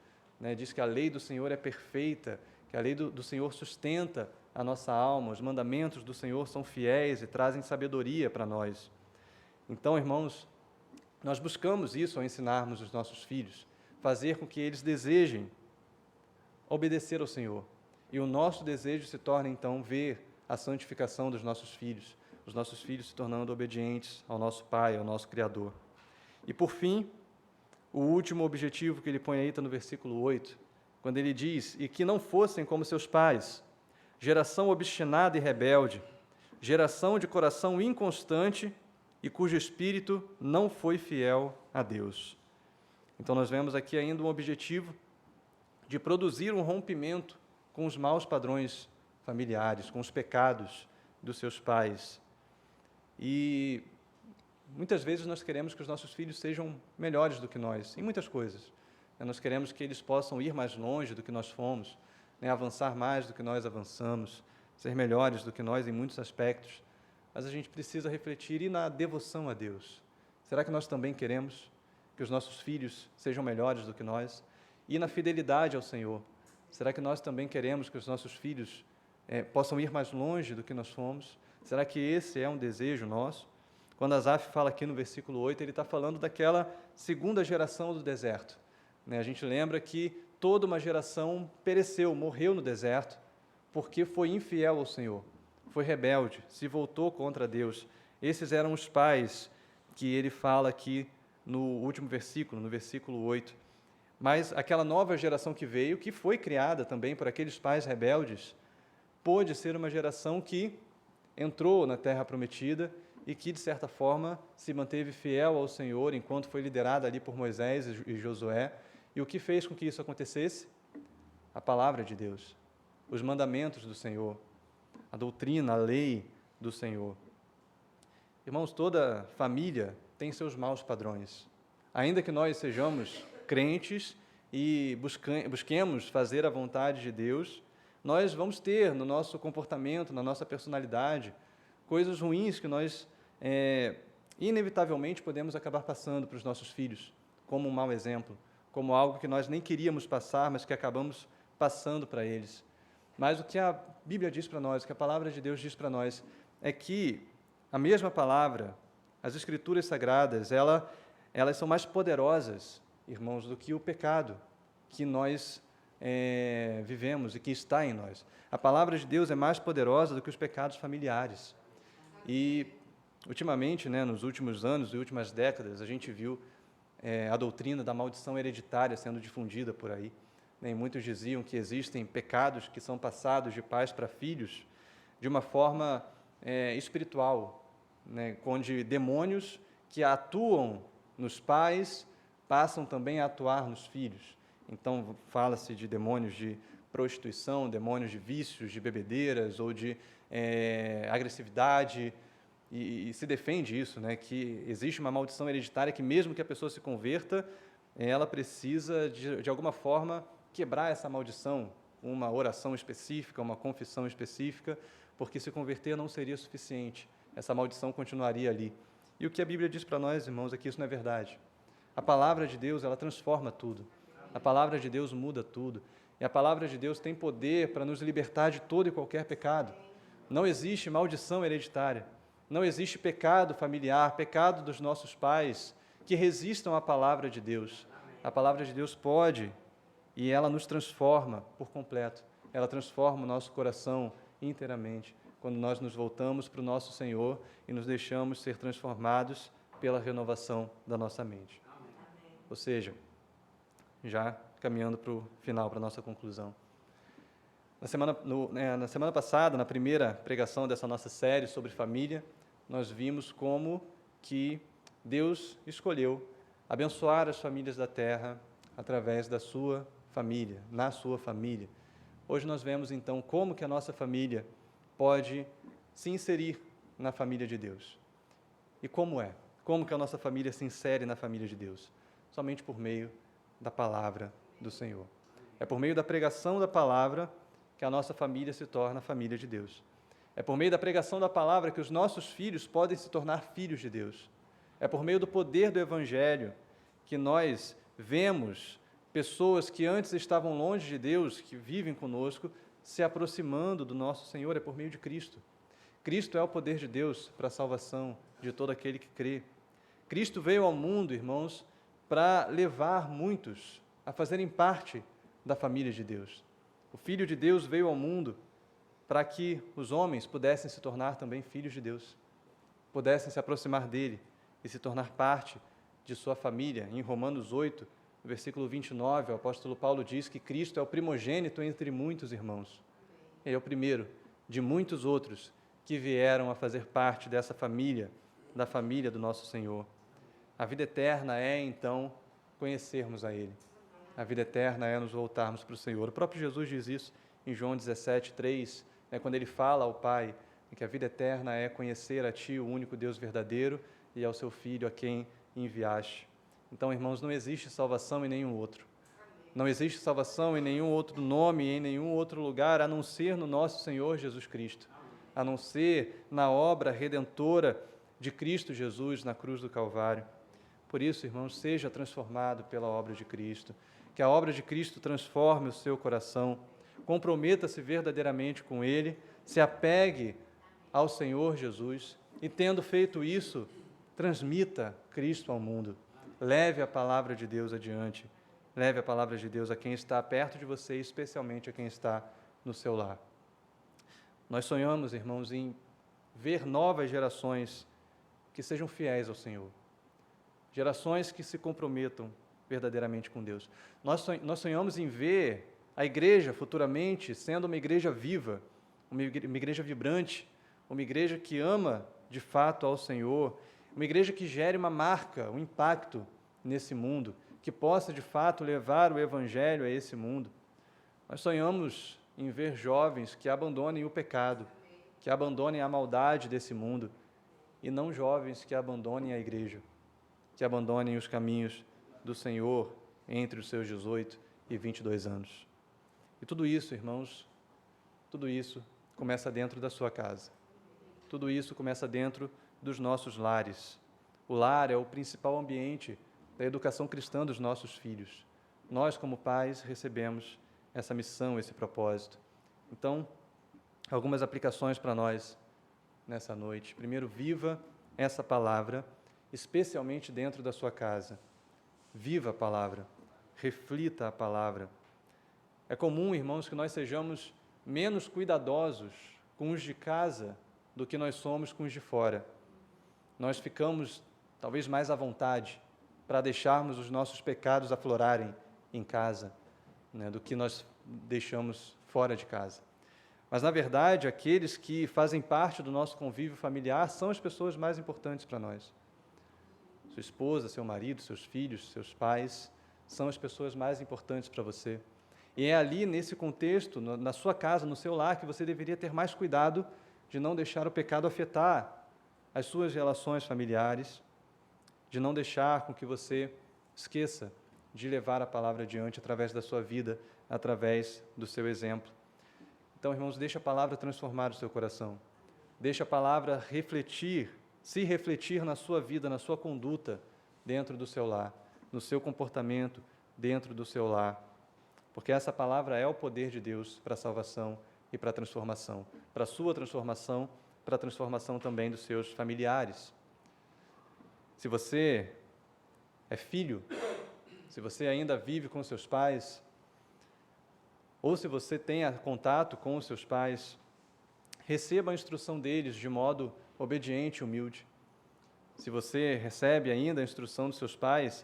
diz que a lei do Senhor é perfeita, que a lei do Senhor sustenta a nossa alma, os mandamentos do Senhor são fiéis e trazem sabedoria para nós. Então, irmãos, nós buscamos isso ao ensinarmos os nossos filhos, fazer com que eles desejem obedecer ao Senhor. E o nosso desejo se torna, então, ver a santificação dos nossos filhos, os nossos filhos se tornando obedientes ao nosso Pai, ao nosso Criador. E, por fim, o último objetivo que ele põe aí está no versículo 8, quando ele diz: e que não fossem como seus pais, geração obstinada e rebelde, geração de coração inconstante e cujo espírito não foi fiel a Deus. Então, nós vemos aqui ainda um objetivo de produzir um rompimento com os maus padrões familiares, com os pecados dos seus pais. E muitas vezes nós queremos que os nossos filhos sejam melhores do que nós, em muitas coisas. Nós queremos que eles possam ir mais longe do que nós fomos, avançar mais do que nós avançamos, ser melhores do que nós em muitos aspectos. Mas a gente precisa refletir e na devoção a Deus. Será que nós também queremos que os nossos filhos sejam melhores do que nós? E na fidelidade ao Senhor, será que nós também queremos que os nossos filhos possam ir mais longe do que nós fomos? Será que esse é um desejo nosso? Quando Asaf fala aqui no versículo 8, ele está falando daquela segunda geração do deserto. A gente lembra que toda uma geração pereceu, morreu no deserto, porque foi infiel ao Senhor, foi rebelde, se voltou contra Deus. Esses eram os pais que ele fala aqui no último versículo, no versículo 8. Mas aquela nova geração que veio, que foi criada também por aqueles pais rebeldes, pôde ser uma geração que entrou na terra prometida e que, de certa forma, se manteve fiel ao Senhor enquanto foi liderada ali por Moisés e Josué. E o que fez com que isso acontecesse? A palavra de Deus, os mandamentos do Senhor, a doutrina, a lei do Senhor. Irmãos, toda família tem seus maus padrões. Ainda que nós sejamos crentes e busquemos fazer a vontade de Deus, nós vamos ter no nosso comportamento, na nossa personalidade, coisas ruins que nós, inevitavelmente, podemos acabar passando para os nossos filhos, como um mau exemplo, como algo que nós nem queríamos passar, mas que acabamos passando para eles. Mas o que a Bíblia diz para nós, o que a palavra de Deus diz para nós, é que a mesma palavra, as Escrituras Sagradas, elas são mais poderosas, irmãos, do que o pecado que nós vivemos e que está em nós. A palavra de Deus é mais poderosa do que os pecados familiares. E, ultimamente, nos últimos anos e últimas décadas, a gente viu a doutrina da maldição hereditária sendo difundida por aí. E muitos diziam que existem pecados que são passados de pais para filhos de uma forma espiritual, onde demônios que atuam nos pais passam também a atuar nos filhos. Então, fala-se de demônios de prostituição, demônios de vícios, de bebedeiras ou de agressividade, e se defende isso, que existe uma maldição hereditária que, mesmo que a pessoa se converta, ela precisa, de alguma forma, quebrar essa maldição, uma oração específica, uma confissão específica, porque se converter não seria suficiente, essa maldição continuaria ali. E o que a Bíblia diz para nós, irmãos, é que isso não é verdade. A palavra de Deus, ela transforma tudo. A palavra de Deus muda tudo. E a palavra de Deus tem poder para nos libertar de todo e qualquer pecado. Não existe maldição hereditária. Não existe pecado familiar, pecado dos nossos pais, que resistam à palavra de Deus. A palavra de Deus pode, e ela nos transforma por completo. Ela transforma o nosso coração inteiramente, quando nós nos voltamos para o nosso Senhor e nos deixamos ser transformados pela renovação da nossa mente. Ou seja, já caminhando para o final, para a nossa conclusão. Na semana passada, na primeira pregação dessa nossa série sobre família, nós vimos como que Deus escolheu abençoar as famílias da terra através da sua família, na sua família. Hoje nós vemos, então, como que a nossa família pode se inserir na família de Deus. E como é? Como que a nossa família se insere na família de Deus? Somente por meio da palavra do Senhor. É por meio da pregação da palavra que a nossa família se torna a família de Deus. É por meio da pregação da palavra que os nossos filhos podem se tornar filhos de Deus. É por meio do poder do Evangelho que nós vemos pessoas que antes estavam longe de Deus, que vivem conosco, se aproximando do nosso Senhor. É por meio de Cristo. Cristo é o poder de Deus para a salvação de todo aquele que crê. Cristo veio ao mundo, irmãos, para levar muitos a fazerem parte da família de Deus. O Filho de Deus veio ao mundo para que os homens pudessem se tornar também filhos de Deus, pudessem se aproximar dele e se tornar parte de sua família. Em Romanos 8, no versículo 29, o apóstolo Paulo diz que Cristo é o primogênito entre muitos irmãos. Ele é o primeiro de muitos outros que vieram a fazer parte dessa família, da família do nosso Senhor. A vida eterna é, então, conhecermos a Ele. A vida eterna é nos voltarmos para o Senhor. O próprio Jesus diz isso em João 17, 3, quando Ele fala ao Pai que a vida eterna é conhecer a Ti, o único Deus verdadeiro, e ao Seu Filho, a quem enviaste. Então, irmãos, não existe salvação em nenhum outro. Não existe salvação em nenhum outro nome, em nenhum outro lugar, a não ser no nosso Senhor Jesus Cristo. A não ser na obra redentora de Cristo Jesus na cruz do Calvário. Por isso, irmãos, seja transformado pela obra de Cristo. Que a obra de Cristo transforme o seu coração. Comprometa-se verdadeiramente com Ele, se apegue ao Senhor Jesus e, tendo feito isso, transmita Cristo ao mundo. Leve a palavra de Deus adiante. Leve a palavra de Deus a quem está perto de você, especialmente a quem está no seu lar. Nós sonhamos, irmãos, em ver novas gerações que sejam fiéis ao Senhor. Gerações que se comprometam verdadeiramente com Deus. Nós sonhamos em ver a igreja futuramente sendo uma igreja viva, uma igreja vibrante, uma igreja que ama de fato ao Senhor, uma igreja que gere uma marca, um impacto nesse mundo, que possa de fato levar o Evangelho a esse mundo. Nós sonhamos em ver jovens que abandonem o pecado, que abandonem a maldade desse mundo, e não jovens que abandonem a igreja, que abandonem os caminhos do Senhor entre os seus 18 e 22 anos. E tudo isso, irmãos, tudo isso começa dentro da sua casa. Tudo isso começa dentro dos nossos lares. O lar é o principal ambiente da educação cristã dos nossos filhos. Nós, como pais, recebemos essa missão, esse propósito. Então, algumas aplicações para nós nessa noite. Primeiro, viva essa palavra, especialmente dentro da sua casa. Viva a palavra, reflita a palavra. É comum, irmãos, que nós sejamos menos cuidadosos com os de casa do que nós somos com os de fora. Nós ficamos, talvez, mais à vontade para deixarmos os nossos pecados aflorarem em casa, né, do que nós deixamos fora de casa. Mas, na verdade, aqueles que fazem parte do nosso convívio familiar são as pessoas mais importantes para nós. Sua esposa, seu marido, seus filhos, seus pais, são as pessoas mais importantes para você. E é ali, nesse contexto, na sua casa, no seu lar, que você deveria ter mais cuidado de não deixar o pecado afetar as suas relações familiares, de não deixar com que você esqueça de levar a palavra adiante através da sua vida, através do seu exemplo. Então, irmãos, deixa a palavra transformar o seu coração. Deixa a palavra refletir, se refletir na sua vida, na sua conduta dentro do seu lar, no seu comportamento dentro do seu lar. Porque essa palavra é o poder de Deus para a salvação e para a transformação, para a sua transformação, para a transformação também dos seus familiares. Se você é filho, se você ainda vive com seus pais, ou se você tem contato com os seus pais, receba a instrução deles de modo obediente e humilde. Se você recebe ainda a instrução dos seus pais,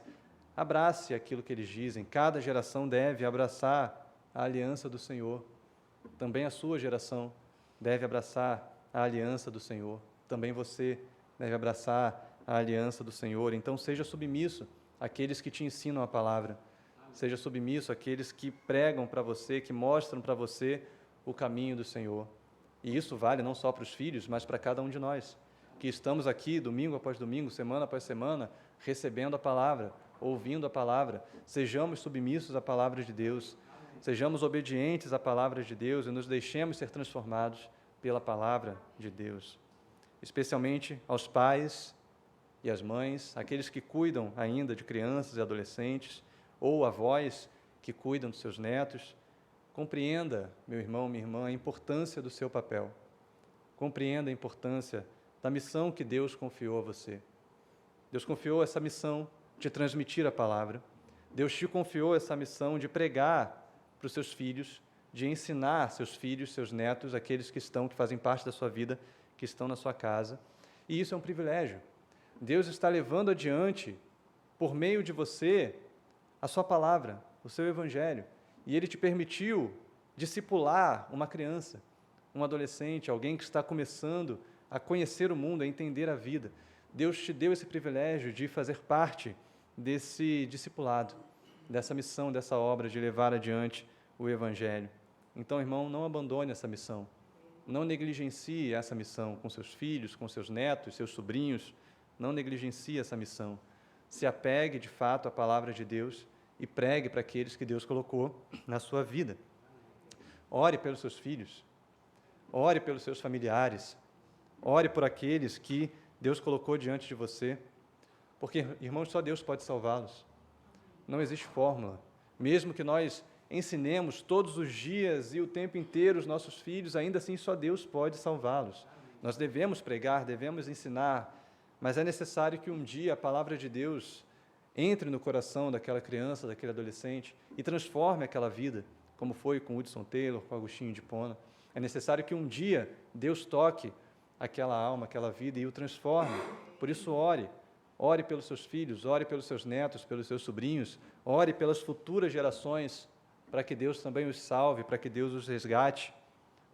abrace aquilo que eles dizem. Cada geração deve abraçar a aliança do Senhor. Também a sua geração deve abraçar a aliança do Senhor. Também você deve abraçar a aliança do Senhor. Então, seja submisso àqueles que te ensinam a palavra. Seja submisso àqueles que pregam para você, que mostram para você o caminho do Senhor. E isso vale não só para os filhos, mas para cada um de nós, que estamos aqui domingo após domingo, semana após semana, recebendo a palavra, ouvindo a palavra. Sejamos submissos à palavra de Deus, sejamos obedientes à palavra de Deus e nos deixemos ser transformados pela palavra de Deus. Especialmente aos pais e às mães, aqueles que cuidam ainda de crianças e adolescentes, ou avós que cuidam dos seus netos. Compreenda, meu irmão, minha irmã, a importância do seu papel. Compreenda a importância da missão que Deus confiou a você. Deus confiou essa missão de transmitir a palavra. Deus te confiou essa missão de pregar para os seus filhos, de ensinar seus filhos, seus netos, aqueles que fazem parte da sua vida, que estão na sua casa. E isso é um privilégio. Deus está levando adiante, por meio de você, a sua palavra, o seu evangelho. E Ele te permitiu discipular uma criança, um adolescente, alguém que está começando a conhecer o mundo, a entender a vida. Deus te deu esse privilégio de fazer parte desse discipulado, dessa missão, dessa obra de levar adiante o evangelho. Então, irmão, não abandone essa missão. Não negligencie essa missão com seus filhos, com seus netos, seus sobrinhos. Não negligencie essa missão. Se apegue, de fato, à palavra de Deus e pregue para aqueles que Deus colocou na sua vida. Ore pelos seus filhos, ore pelos seus familiares, ore por aqueles que Deus colocou diante de você, porque, irmãos, só Deus pode salvá-los. Não existe fórmula. Mesmo que nós ensinemos todos os dias e o tempo inteiro os nossos filhos, ainda assim só Deus pode salvá-los. Nós devemos pregar, devemos ensinar, mas é necessário que um dia a palavra de Deus entre no coração daquela criança, daquele adolescente e transforme aquela vida, como foi com Hudson Taylor, com Agostinho de Hipona. É necessário que um dia Deus toque aquela alma, aquela vida e o transforme. Por isso, ore. Ore pelos seus filhos, ore pelos seus netos, pelos seus sobrinhos, ore pelas futuras gerações, para que Deus também os salve, para que Deus os resgate.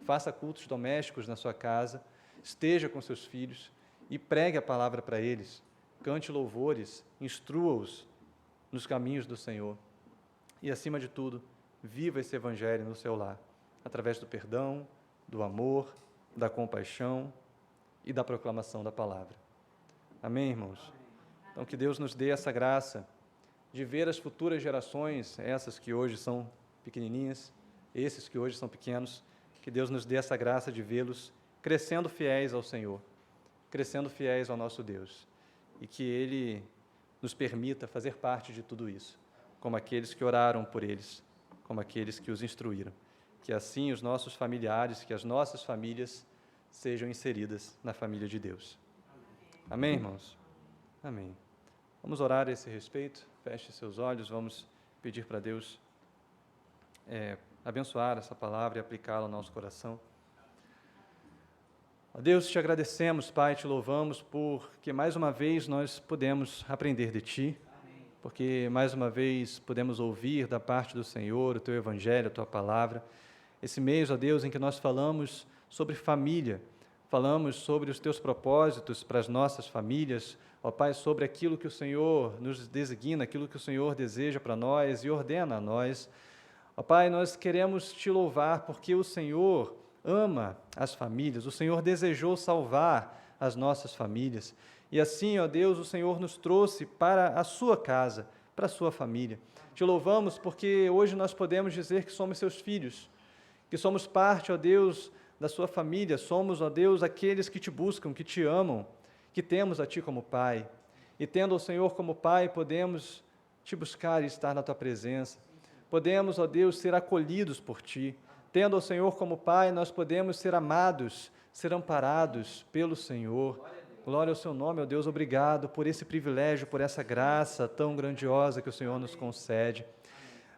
Faça cultos domésticos na sua casa esteja com seus filhos e pregue a palavra para eles, cante louvores, instrua-os nos caminhos do Senhor. E, acima de tudo, viva esse evangelho no seu lar, através do perdão, do amor, da compaixão e da proclamação da palavra. Amém, irmãos? Então, que Deus nos dê essa graça de ver as futuras gerações, essas que hoje são pequenininhas, esses que hoje são pequenos, que Deus nos dê essa graça de vê-los crescendo fiéis ao Senhor, crescendo fiéis ao nosso Deus, e que Ele nos permita fazer parte de tudo isso, como aqueles que oraram por eles, como aqueles que os instruíram. Que assim os nossos familiares, que as nossas famílias sejam inseridas na família de Deus. Amém, irmãos? Amém. Vamos orar a esse respeito. Feche seus olhos, vamos pedir para Deus abençoar essa palavra e aplicá-la ao nosso coração. Ó Deus, te agradecemos, Pai, te louvamos porque mais uma vez nós podemos aprender de Ti, porque mais uma vez podemos ouvir da parte do Senhor o Teu Evangelho, a Tua palavra. Esse mês, ó Deus, em que nós falamos sobre família, falamos sobre os Teus propósitos para as nossas famílias, ó Pai, sobre aquilo que o Senhor nos designa, aquilo que o Senhor deseja para nós e ordena a nós. Ó Pai, nós queremos Te louvar porque o Senhor ama as famílias, o Senhor desejou salvar as nossas famílias. E assim, ó Deus, o Senhor nos trouxe para a Sua casa, para a Sua família. Te louvamos porque hoje nós podemos dizer que somos Seus filhos, que somos parte, ó Deus, da Sua família, somos, ó Deus, aqueles que Te buscam, que Te amam, que temos a Ti como Pai. E tendo o Senhor como Pai, podemos Te buscar e estar na Tua presença. Podemos, ó Deus, ser acolhidos por Ti. Tendo o Senhor como Pai, nós podemos ser amados, ser amparados pelo Senhor. Glória ao Seu nome, ó Deus, obrigado por esse privilégio, por essa graça tão grandiosa que o Senhor nos concede.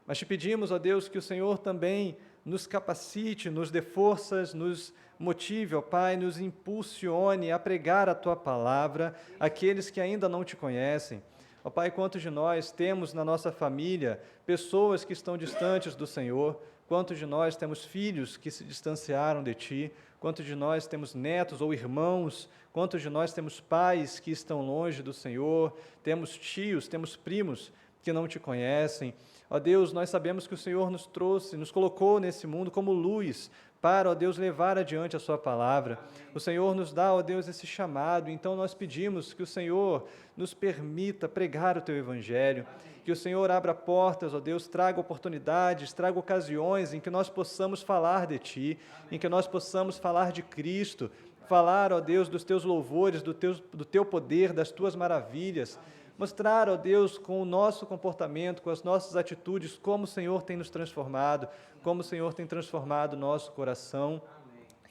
Mas Te pedimos, ó Deus, que o Senhor também nos capacite, nos dê forças, nos motive, ó Pai, nos impulsione a pregar a Tua palavra àqueles que ainda não Te conhecem. Ó Pai, quantos de nós temos na nossa família pessoas que estão distantes do Senhor? Quantos de nós temos filhos que se distanciaram de Ti? Quantos de nós temos netos ou irmãos? Quantos de nós temos pais que estão longe do Senhor? Temos tios, temos primos que não Te conhecem? Ó Deus, nós sabemos que o Senhor nos trouxe, nos colocou nesse mundo como luz para, ó Deus, levar adiante a Sua palavra. O Senhor nos dá, ó Deus, esse chamado, então nós pedimos que o Senhor nos permita pregar o Teu Evangelho, que o Senhor abra portas, ó Deus, traga oportunidades, traga ocasiões em que nós possamos falar de Ti, em que nós possamos falar de Cristo, falar, ó Deus, dos Teus louvores, do Teu poder, das Tuas maravilhas, mostrar, ó Deus, com o nosso comportamento, com as nossas atitudes, como o Senhor tem nos transformado, como o Senhor tem transformado o nosso coração.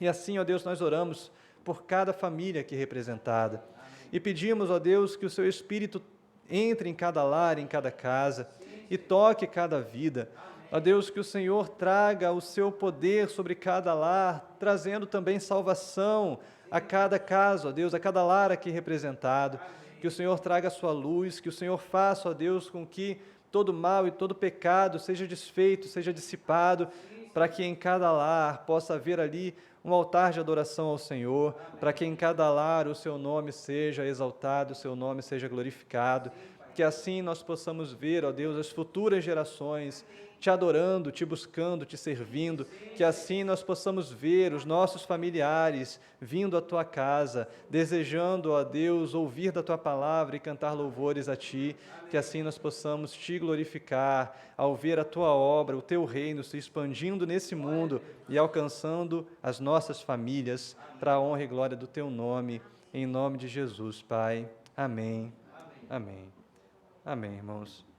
E assim, ó Deus, nós oramos por cada família aqui representada. E pedimos, ó Deus, que o Seu Espírito entre em cada lar, em cada casa, e toque cada vida. Ó Deus, que o Senhor traga o Seu poder sobre cada lar, trazendo também salvação a cada casa, ó Deus, a cada lar aqui representado. Que o Senhor traga a Sua luz, que o Senhor faça, ó Deus, com que todo mal e todo pecado seja desfeito, seja dissipado, para que em cada lar possa haver ali um altar de adoração ao Senhor, para que em cada lar o Seu nome seja exaltado, o Seu nome seja glorificado, que assim nós possamos ver, ó Deus, as futuras gerações Te adorando, Te buscando, Te servindo, que assim nós possamos ver os nossos familiares vindo à Tua casa, desejando, ó Deus, ouvir da Tua palavra e cantar louvores a Ti, que assim nós possamos Te glorificar ao ver a Tua obra, o Teu reino se expandindo nesse mundo e alcançando as nossas famílias, para a honra e glória do Teu nome, em nome de Jesus, Pai. Amém. Amém. Amém, irmãos.